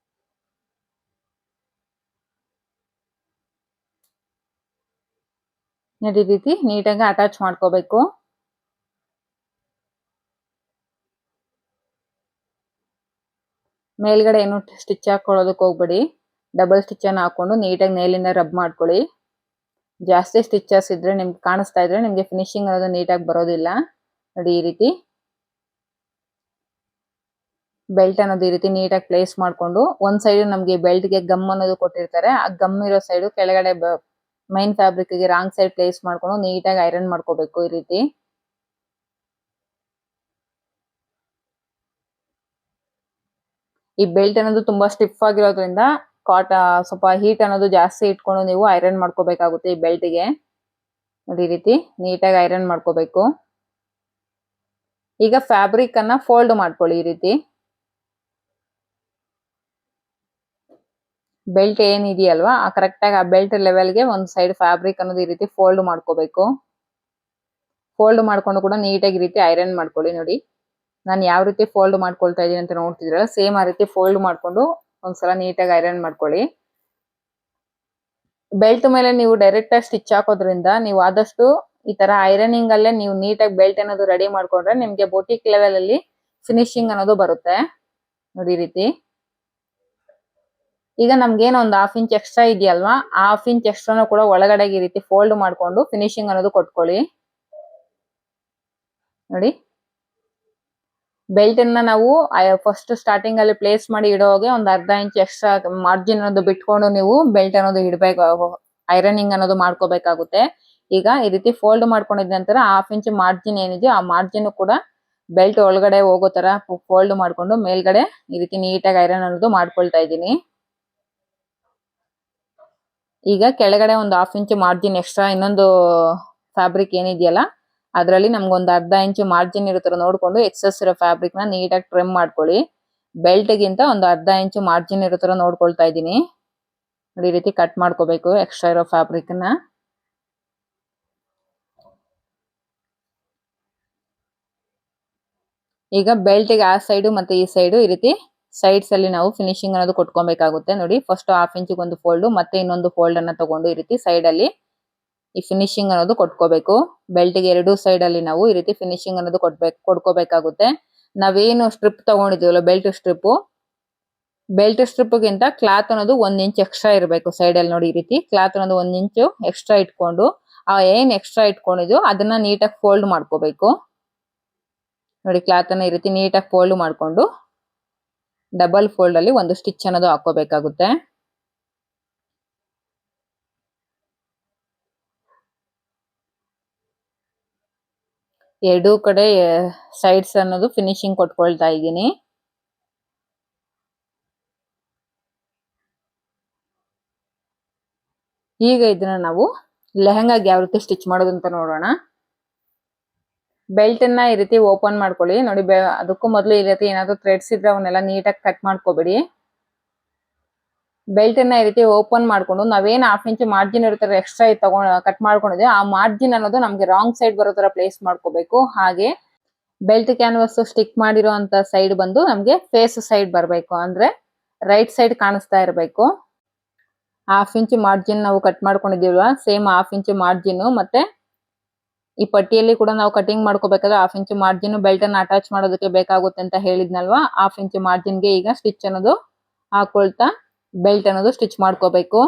ಈ ರೀತಿ ನೀಟಾಗಿ ಅಟ್ಯಾಚ್ ಮಾಡ್ಕೋಬೇಕು. ಮೇಲ್ಗಡೆ ಏನು ಸ್ಟಿಚ್ ಹಾಕೊಳ್ಳೋದಕ್ಕೆ ಹೋಗ್ಬೇಡಿ, ಡಬಲ್ ಸ್ಟಿಚ್ ಅನ್ನು ಹಾಕೊಂಡು ನೀಟಾಗಿ ನೇಲಿಂದ ರಬ್ ಮಾಡ್ಕೊಳ್ಳಿ. ಜಾಸ್ತಿ ಸ್ಟಿಚಸ್ ಇದ್ರೆ ನಿಮ್ಗೆ ಕಾಣಿಸ್ತಾ ಇದ್ರೆ ನಿಮ್ಗೆ ಫಿನಿಶಿಂಗ್ ಅನ್ನೋದು ನೀಟಾಗಿ ಬರೋದಿಲ್ಲ. ನೋಡಿ ಈ ರೀತಿ ಬೆಲ್ಟ್ ಅನ್ನೋದು ಈ ರೀತಿ ನೀಟಾಗಿ ಪ್ಲೇಸ್ ಮಾಡ್ಕೊಂಡು, ಒಂದ್ ಸೈಡ್ ನಮ್ಗೆ ಬೆಲ್ಟ್ಗೆ ಗಮ್ ಅನ್ನೋದು ಕೊಟ್ಟಿರ್ತಾರೆ, ಆ ಗಮ್ ಇರೋ ಸೈಡ್ ಕೆಳಗಡೆ ಮೈನ್ ಫ್ಯಾಬ್ರಿಕ್ ಗೆ ರಾಂಗ್ ಸೈಡ್ ಪ್ಲೇಸ್ ಮಾಡ್ಕೊಂಡು ನೀಟಾಗಿ ಐರನ್ ಮಾಡ್ಕೋಬೇಕು ಈ ರೀತಿ. ಈ ಬೆಲ್ಟ್ ಅನ್ನೋದು ತುಂಬಾ ಸ್ಟಿಫ್ ಆಗಿರೋದ್ರಿಂದ ಸ್ವಲ್ಪ ಹೀಟ್ ಅನ್ನೋದು ಜಾಸ್ತಿ ಇಟ್ಕೊಂಡು ನೀವು ಐರನ್ ಮಾಡ್ಕೋಬೇಕಾಗುತ್ತೆ ಈ ಬೆಲ್ಟ್ಗೆ. ನೋಡಿ ಈ ರೀತಿ ನೀಟಾಗಿ ಐರನ್ ಮಾಡ್ಕೋಬೇಕು. ಈಗ ಫ್ಯಾಬ್ರಿಕ್ ಅನ್ನ ಫೋಲ್ಡ್ ಮಾಡ್ಕೊಳ್ಳಿ ಈ ರೀತಿ. ಬೆಲ್ಟ್ ಏನಿದೆಯಲ್ವಾ ಕರೆಕ್ಟ್ ಆಗಿ ಆ ಬೆಲ್ಟ್ ಲೆವೆಲ್ಗೆ ಒಂದ್ ಸೈಡ್ ಫ್ಯಾಬ್ರಿಕ್ ಅನ್ನೋದು ಈ ರೀತಿ ಫೋಲ್ಡ್ ಮಾಡ್ಕೋಬೇಕು. ಫೋಲ್ಡ್ ಮಾಡ್ಕೊಂಡು ಕೂಡ ನೀಟಾಗಿ ಈ ರೀತಿ ಐರನ್ ಮಾಡ್ಕೊಳ್ಳಿ. ನೋಡಿ ನಾನು ಯಾವ ರೀತಿ ಫೋಲ್ಡ್ ಮಾಡ್ಕೊಳ್ತಾ ಇದೀನಿ ಅಂತ ನೋಡ್ತಿದ್ರಲ್ಲ, ಸೇಮ್ ಆ ರೀತಿ ಫೋಲ್ಡ್ ಮಾಡ್ಕೊಂಡು ಒಂದ್ಸಲ ನೀಟಾಗಿ ಐರನ್ ಮಾಡ್ಕೊಳ್ಳಿ. ಬೆಲ್ಟ್ ಮೇಲೆ ನೀವು ಡೈರೆಕ್ಟ್ ಆಗಿ ಸ್ಟಿಚ್ ಹಾಕೋದ್ರಿಂದ ನೀವು ಆದಷ್ಟು ಈ ತರ ಐರನಿಂಗ್ ಅಲ್ಲೇ ನೀವು ನೀಟಾಗಿ ಬೆಲ್ಟ್ ಅನ್ನೋದು ರೆಡಿ ಮಾಡ್ಕೊಂಡ್ರೆ ನಿಮ್ಗೆ ಬೊಟಿಕ್ ಲೆವೆಲ್ ಅಲ್ಲಿ ಫಿನಿಶಿಂಗ್ ಅನ್ನೋದು ಬರುತ್ತೆ. ನೋಡಿ ಈ ರೀತಿ. ಈಗ ನಮ್ಗೇನು ಒಂದು 1/2 ಇಂಚ್ ಎಕ್ಸ್ಟ್ರಾ ಇದೆಯಲ್ವಾ, ಆ 1/2 ಇಂಚ್ ಎಕ್ಸ್ಟ್ರಾನು ಕೂಡ ಒಳಗಡೆ ಈ ರೀತಿ ಫೋಲ್ಡ್ ಮಾಡ್ಕೊಂಡು ಫಿನಿಶಿಂಗ್ ಅನ್ನೋದು ಕೊಟ್ಕೊಳ್ಳಿ. ನೋಡಿ ಬೆಲ್ಟ್ ಅನ್ನ ನಾವು ಫಸ್ಟ್ ಸ್ಟಾರ್ಟಿಂಗ್ ಅಲ್ಲಿ ಪ್ಲೇಸ್ ಮಾಡಿ ಇಡೋಗೆ ಒಂದು 1/2 ಇಂಚ್ ಎಕ್ಸ್ಟ್ರಾ ಮಾರ್ಜಿನ್ ಅನ್ನೋದು ಬಿಟ್ಕೊಂಡು ನೀವು ಬೆಲ್ಟ್ ಅನ್ನೋದು ಇಡಬೇಕು, ಐರನಿಂಗ್ ಅನ್ನೋದು ಮಾಡ್ಕೋಬೇಕಾಗುತ್ತೆ. ಈಗ ಈ ರೀತಿ ಫೋಲ್ಡ್ ಮಾಡ್ಕೊಂಡಿದ ನಂತರ 1/2 ಇಂಚ್ ಮಾರ್ಜಿನ್ ಏನಿದೆಯೋ ಆ ಮಾರ್ಜಿನ್ ಕೂಡ ಬೆಲ್ಟ್ ಒಳಗಡೆ ಹೋಗೋ ತರ ಫೋಲ್ಡ್ ಮಾಡ್ಕೊಂಡು ಮೇಲ್ಗಡೆ ಈ ರೀತಿ ನೀಟಾಗಿ ಐರನ್ ಅನ್ನೋದು ಮಾಡ್ಕೊಳ್ತಾ ಇದ್ದೀನಿ. ಈಗ ಕೆಳಗಡೆ ಒಂದು 1/2 ಇಂಚ್ ಮಾರ್ಜಿನ್ ಎಕ್ಸ್ಟ್ರಾ ಇನ್ನೊಂದು ಫ್ಯಾಬ್ರಿಕ್ ಏನಿದೆಯಲ್ಲ ಅದರಲ್ಲಿ ನಮ್ಗೊಂದು 1/2 ಇಂಚ್ ಮಾರ್ಜಿನ್ ಇರೋ ತರ ನೋಡ್ಕೊಂಡು ಎಕ್ಸಸ್ ಇರೋ ಫ್ಯಾಬ್ರಿಕ್ ನ ನೀಟಾಗಿ ಟ್ರಿಮ್ ಮಾಡ್ಕೊಳ್ಳಿ. ಬೆಲ್ಟ್ ಗಿಂತ ಒಂದು 1/2 ಇಂಚ್ ಮಾರ್ಜಿನ್ ಇರೋ ತರ ನೋಡ್ಕೊಳ್ತಾ ಇದ್ದೀನಿ. ನೋಡಿ ಈ ರೀತಿ ಕಟ್ ಮಾಡ್ಕೋಬೇಕು ಎಕ್ಸ್ಟ್ರಾ ಇರೋ ಫ್ಯಾಬ್ರಿಕ್ ನ. ಈಗ ಬೆಲ್ಟ್ ಗೆ ಆ ಸೈಡ್ ಮತ್ತೆ ಈ ಸೈಡ್ ಈ ರೀತಿ ಸೈಡ್ಸ್ ಅಲ್ಲಿ ನಾವು ಫಿನಿಶಿಂಗ್ ಅನ್ನೋದು ಕೊಟ್ಕೊಬೇಕಾಗುತ್ತೆ. ನೋಡಿ ಫಸ್ಟ್ 1/2 ಇಂಚ್ ಒಂದು ಫೋಲ್ಡ್ ಮತ್ತೆ ಇನ್ನೊಂದು ಫೋಲ್ಡ್ ಅನ್ನ ತಗೊಂಡು ಈ ರೀತಿ ಸೈಡ್ ಅಲ್ಲಿ ಈ ಫಿನಿಶಿಂಗ್ ಅನ್ನೋದು ಕೊಟ್ಕೋಬೇಕು. ಬೆಲ್ಟ್ ಗೆ ಎರಡು ಸೈಡ್ ಅಲ್ಲಿ ನಾವು ಈ ರೀತಿ ಫಿನಿಶಿಂಗ್ ಅನ್ನೋದು ಕೊಡ್ಕೋಬೇಕಾಗುತ್ತೆ. ನಾವೇನು ಸ್ಟ್ರಿಪ್ ತಗೊಂಡಿದೀವಲ್ಲ ಬೆಲ್ಟ್ ಸ್ಟ್ರಿಪ್ ಗಿಂತ ಕ್ಲಾತ್ ಅನ್ನೋದು 1 ಇಂಚ್ ಎಕ್ಸ್ಟ್ರಾ ಇರಬೇಕು ಸೈಡ್ ಅಲ್ಲಿ. ನೋಡಿ ಈ ರೀತಿ ಕ್ಲಾತ್ ಅನ್ನೋದು 1 ಇಂಚ್ ಎಕ್ಸ್ಟ್ರಾ ಇಟ್ಕೊಂಡು ಆ ಏನ್ ಎಕ್ಸ್ಟ್ರಾ ಇಟ್ಕೊಂಡಿದ್ಯೋ ಅದನ್ನ ನೀಟಾಗಿ ಫೋಲ್ಡ್ ಮಾಡ್ಕೋಬೇಕು. ನೋಡಿ ಕ್ಲಾತ್ ಅನ್ನ ಈ ರೀತಿ ನೀಟಾಗಿ ಫೋಲ್ಡ್ ಮಾಡ್ಕೊಂಡು ಡಬಲ್ ಫೋಲ್ಡ್ ಅಲ್ಲಿ ಒಂದು ಸ್ಟಿಚ್ ಅನ್ನೋದು ಹಾಕೋಬೇಕಾಗುತ್ತೆ. ಎರಡೂ ಕಡೆ ಸೈಡ್ಸ್ ಅನ್ನೋದು ಫಿನಿಶಿಂಗ್ ಕೊಟ್ಕೊಳ್ತಾ ಇದ್ದೀನಿ. ಈಗ ಇದನ್ನ ನಾವು ಲೆಹಂಗಾಗೆ ಯಾವ ರೀತಿ ಸ್ಟಿಚ್ ಮಾಡೋದು ಅಂತ ನೋಡೋಣ. ಬೆಲ್ಟ್ ಅನ್ನ ಈ ರೀತಿ ಓಪನ್ ಮಾಡ್ಕೊಳ್ಳಿ. ನೋಡಿ ಅದಕ್ಕೂ ಮೊದಲು ಈ ರೀತಿ ಏನಾದ್ರು ಥ್ರೆಡ್ಸ್ ಇದ್ರೆ ಅವನ್ನೆಲ್ಲ ನೀಟಾಗಿ ಕಟ್ ಮಾಡ್ಕೋಬೇಡಿ. ಬೆಲ್ಟ್ ಅನ್ನ ಈ ರೀತಿ ಓಪನ್ ಮಾಡ್ಕೊಂಡು ನಾವೇನ್ 1/2 ಇಂಚ್ ಮಾರ್ಜಿನ್ ಇರ್ತಾರೆ ಎಕ್ಸ್ಟ್ರಾ ಕಟ್ ಮಾಡ್ಕೊಂಡಿದ್ವಿ ಆ ಮಾರ್ಜಿನ್ ಅನ್ನೋದು ನಮ್ಗೆ ರಾಂಗ್ ಸೈಡ್ ಬರೋ ತರ ಪ್ಲೇಸ್ ಮಾಡ್ಕೋಬೇಕು. ಹಾಗೆ ಬೆಲ್ಟ್ ಕ್ಯಾನ್ವಾಸ್ ಸ್ಟಿಕ್ ಮಾಡಿರೋ ಅಂತ ಸೈಡ್ ಬಂದು ನಮ್ಗೆ ಫೇಸ್ ಸೈಡ್ ಬರಬೇಕು, ಅಂದ್ರೆ ರೈಟ್ ಸೈಡ್ ಕಾಣಿಸ್ತಾ ಇರಬೇಕು. 1/2 ಇಂಚ್ ಮಾರ್ಜಿನ್ ನಾವು ಕಟ್ ಮಾಡ್ಕೊಂಡಿದೀವಲ್ವಾ, ಸೇಮ್ 1/2 ಇಂಚ್ ಮಾರ್ಜಿನ್ ಮತ್ತೆ ಈ ಪಟ್ಟಿಯಲ್ಲಿ ಕೂಡ ನಾವು ಕಟಿಂಗ್ ಮಾಡ್ಕೋಬೇಕಾದ್ರೆ 1/2 ಇಂಚ್ ಮಾರ್ಜಿನ್ ಬೆಲ್ಟ್ ಅನ್ನ ಅಟ್ಯಾಚ್ ಮಾಡೋದಕ್ಕೆ ಬೇಕಾಗುತ್ತೆ ಅಂತ ಹೇಳಿದ್ನಲ್ವಾ. 1/2 ಇಂಚ್ ಮಾರ್ಜಿನ್ ಗೆ ಈಗ ಸ್ಟಿಚ್ ಅನ್ನೋದು ಹಾಕೊಳ್ತಾ ಬೆಲ್ಟ್ ಅನ್ನೋದು ಸ್ಟಿಚ್ ಮಾಡ್ಕೋಬೇಕು.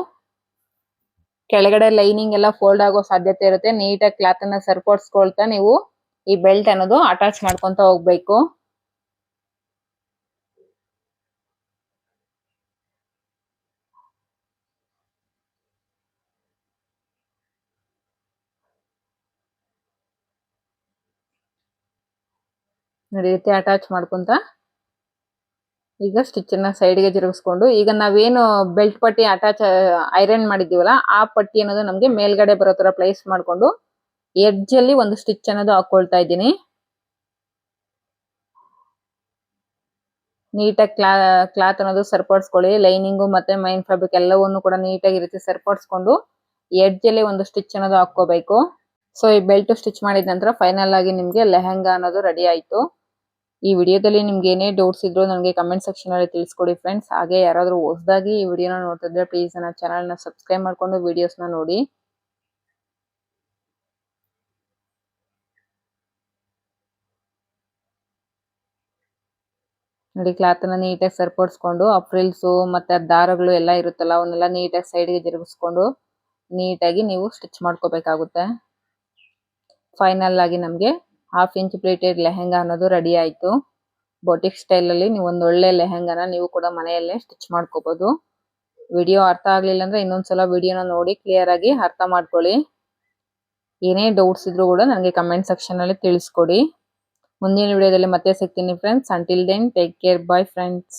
ಕೆಳಗಡೆ ಲೈನಿಂಗ್ ಎಲ್ಲ ಫೋಲ್ಡ್ ಆಗೋ ಸಾಧ್ಯತೆ ಇರುತ್ತೆ. ನೀಟಾಗಿ ಕ್ಲಾತ್ ಅನ್ನ ಸರಿಪಡಿಸ್ಕೊಳ್ತಾ ನೀವು ಈ ಬೆಲ್ಟ್ ಅನ್ನೋದು ಅಟ್ಯಾಚ್ ಮಾಡ್ಕೊಂತ ಹೋಗ್ಬೇಕು. ನೋಡಿ ರೀತಿ ಅಟ್ಯಾಚ್ ಮಾಡ್ಕೊಂತ ಈಗ ಸ್ಟಿಚ್ಚನ್ನು ಸೈಡ್ಗೆ ಜರುಗಿಸ್ಕೊಂಡು ಈಗ ನಾವೇನು ಬೆಲ್ಟ್ ಪಟ್ಟಿ ಅಟ್ಯಾಚ್ ಐರನ್ ಮಾಡಿದ್ದೀವಲ್ಲ ಆ ಪಟ್ಟಿ ಅನ್ನೋದು ನಮಗೆ ಮೇಲ್ಗಡೆ ಬರೋ ಥರ ಪ್ಲೇಸ್ ಮಾಡಿಕೊಂಡು ಎಡ್ಜಲ್ಲಿ ಒಂದು ಸ್ಟಿಚ್ ಅನ್ನೋದು ಹಾಕೊಳ್ತಾ ಇದ್ದೀನಿ. ನೀಟಾಗಿ ಕ್ಲಾತ್ ಅನ್ನೋದು ಸರಿಪಡಿಸ್ಕೊಳ್ಳಿ. ಲೈನಿಂಗು ಮತ್ತೆ ಮೈನ್ ಫ್ಯಾಬ್ರಿಕ್ ಎಲ್ಲವನ್ನು ಕೂಡ ನೀಟಾಗಿ ಈ ರೀತಿ ಸರಿಪಡಿಸ್ಕೊಂಡು ಎಡ್ಜಲ್ಲಿ ಒಂದು ಸ್ಟಿಚ್ ಅನ್ನೋದು ಹಾಕೋಬೇಕು. ಸೊ ಈ ಬೆಲ್ಟ್ ಸ್ಟಿಚ್ ಮಾಡಿದ ನಂತರ ಫೈನಲ್ ಆಗಿ ನಿಮಗೆ ಲೆಹಂಗಾ ಅನ್ನೋದು ರೆಡಿ ಆಯಿತು. ಈ ವಿಡಿಯೋದಲ್ಲಿ ನಿಮ್ಗೆ ಏನೇ ಡೌಟ್ಸ್ ಇದ್ರು ನನಗೆ ಕಮೆಂಟ್ ಸೆಕ್ಷನ್ ಅಲ್ಲಿ ತಿಳಿಸ್ಕೊಡಿ ಫ್ರೆಂಡ್ಸ್. ಹಾಗೆ ಯಾರಾದರೂ ಹೊಸದಾಗಿ ಈ ವಿಡಿಯೋನ ನೋಡ್ತಿದ್ರೆ ಪ್ಲೀಸ್ ನನ್ನ ಚಾನಲ್ನ ಸಬ್ಸ್ಕ್ರೈಬ್ ಮಾಡ್ಕೊಂಡು ವಿಡಿಯೋಸ್ನ ನೋಡಿ. ನೋಡಿ ಕ್ಲಾತ್ ಅನ್ನ ನೀಟಾಗಿ ಸರಿಪಡಿಸ್ಕೊಂಡು ಆ ಫ್ರಿಲ್ಸು ಮತ್ತೆ ದಾರಗಳು ಎಲ್ಲ ಇರುತ್ತಲ್ಲ ಅವನ್ನೆಲ್ಲ ನೀಟಾಗಿ ಸೈಡ್ಗೆ ಜರುಗಿಸ್ಕೊಂಡು ನೀಟಾಗಿ ನೀವು ಸ್ಟಿಚ್ ಮಾಡ್ಕೋಬೇಕಾಗುತ್ತೆ. ಫೈನಲ್ ಆಗಿ ನಮಗೆ 1/2 ಇಂಚ್ ಪ್ಲೇಟೆಡ್ ಲೆಹಂಗಾ ಅನ್ನೋದು ರೆಡಿ ಆಯಿತು. ಬೊಟಿಕ್ ಸ್ಟೈಲಲ್ಲಿ ನೀವು ಒಂದು ಒಳ್ಳೆ ಲೆಹಂಗಾನ ನೀವು ಕೂಡ ಮನೆಯಲ್ಲೇ ಸ್ಟಿಚ್ ಮಾಡ್ಕೋಬಹುದು. ವಿಡಿಯೋ ಅರ್ಥ ಆಗಲಿಲ್ಲ ಅಂದ್ರೆ ಇನ್ನೊಂದ್ಸಲ ವಿಡಿಯೋನ ನೋಡಿ ಕ್ಲಿಯರ್ ಆಗಿ ಅರ್ಥ ಮಾಡ್ಕೊಳ್ಳಿ. ಏನೇ ಡೌಟ್ಸ್ ಇದ್ರೂ ಕೂಡ ನನಗೆ ಕಮೆಂಟ್ ಸೆಕ್ಷನ್ ಅಲ್ಲಿ ತಿಳಿಸ್ಕೊಡಿ. ಮುಂದಿನ ವಿಡಿಯೋದಲ್ಲಿ ಮತ್ತೆ ಸಿಗ್ತೀನಿ friends. Until then take care, bye friends.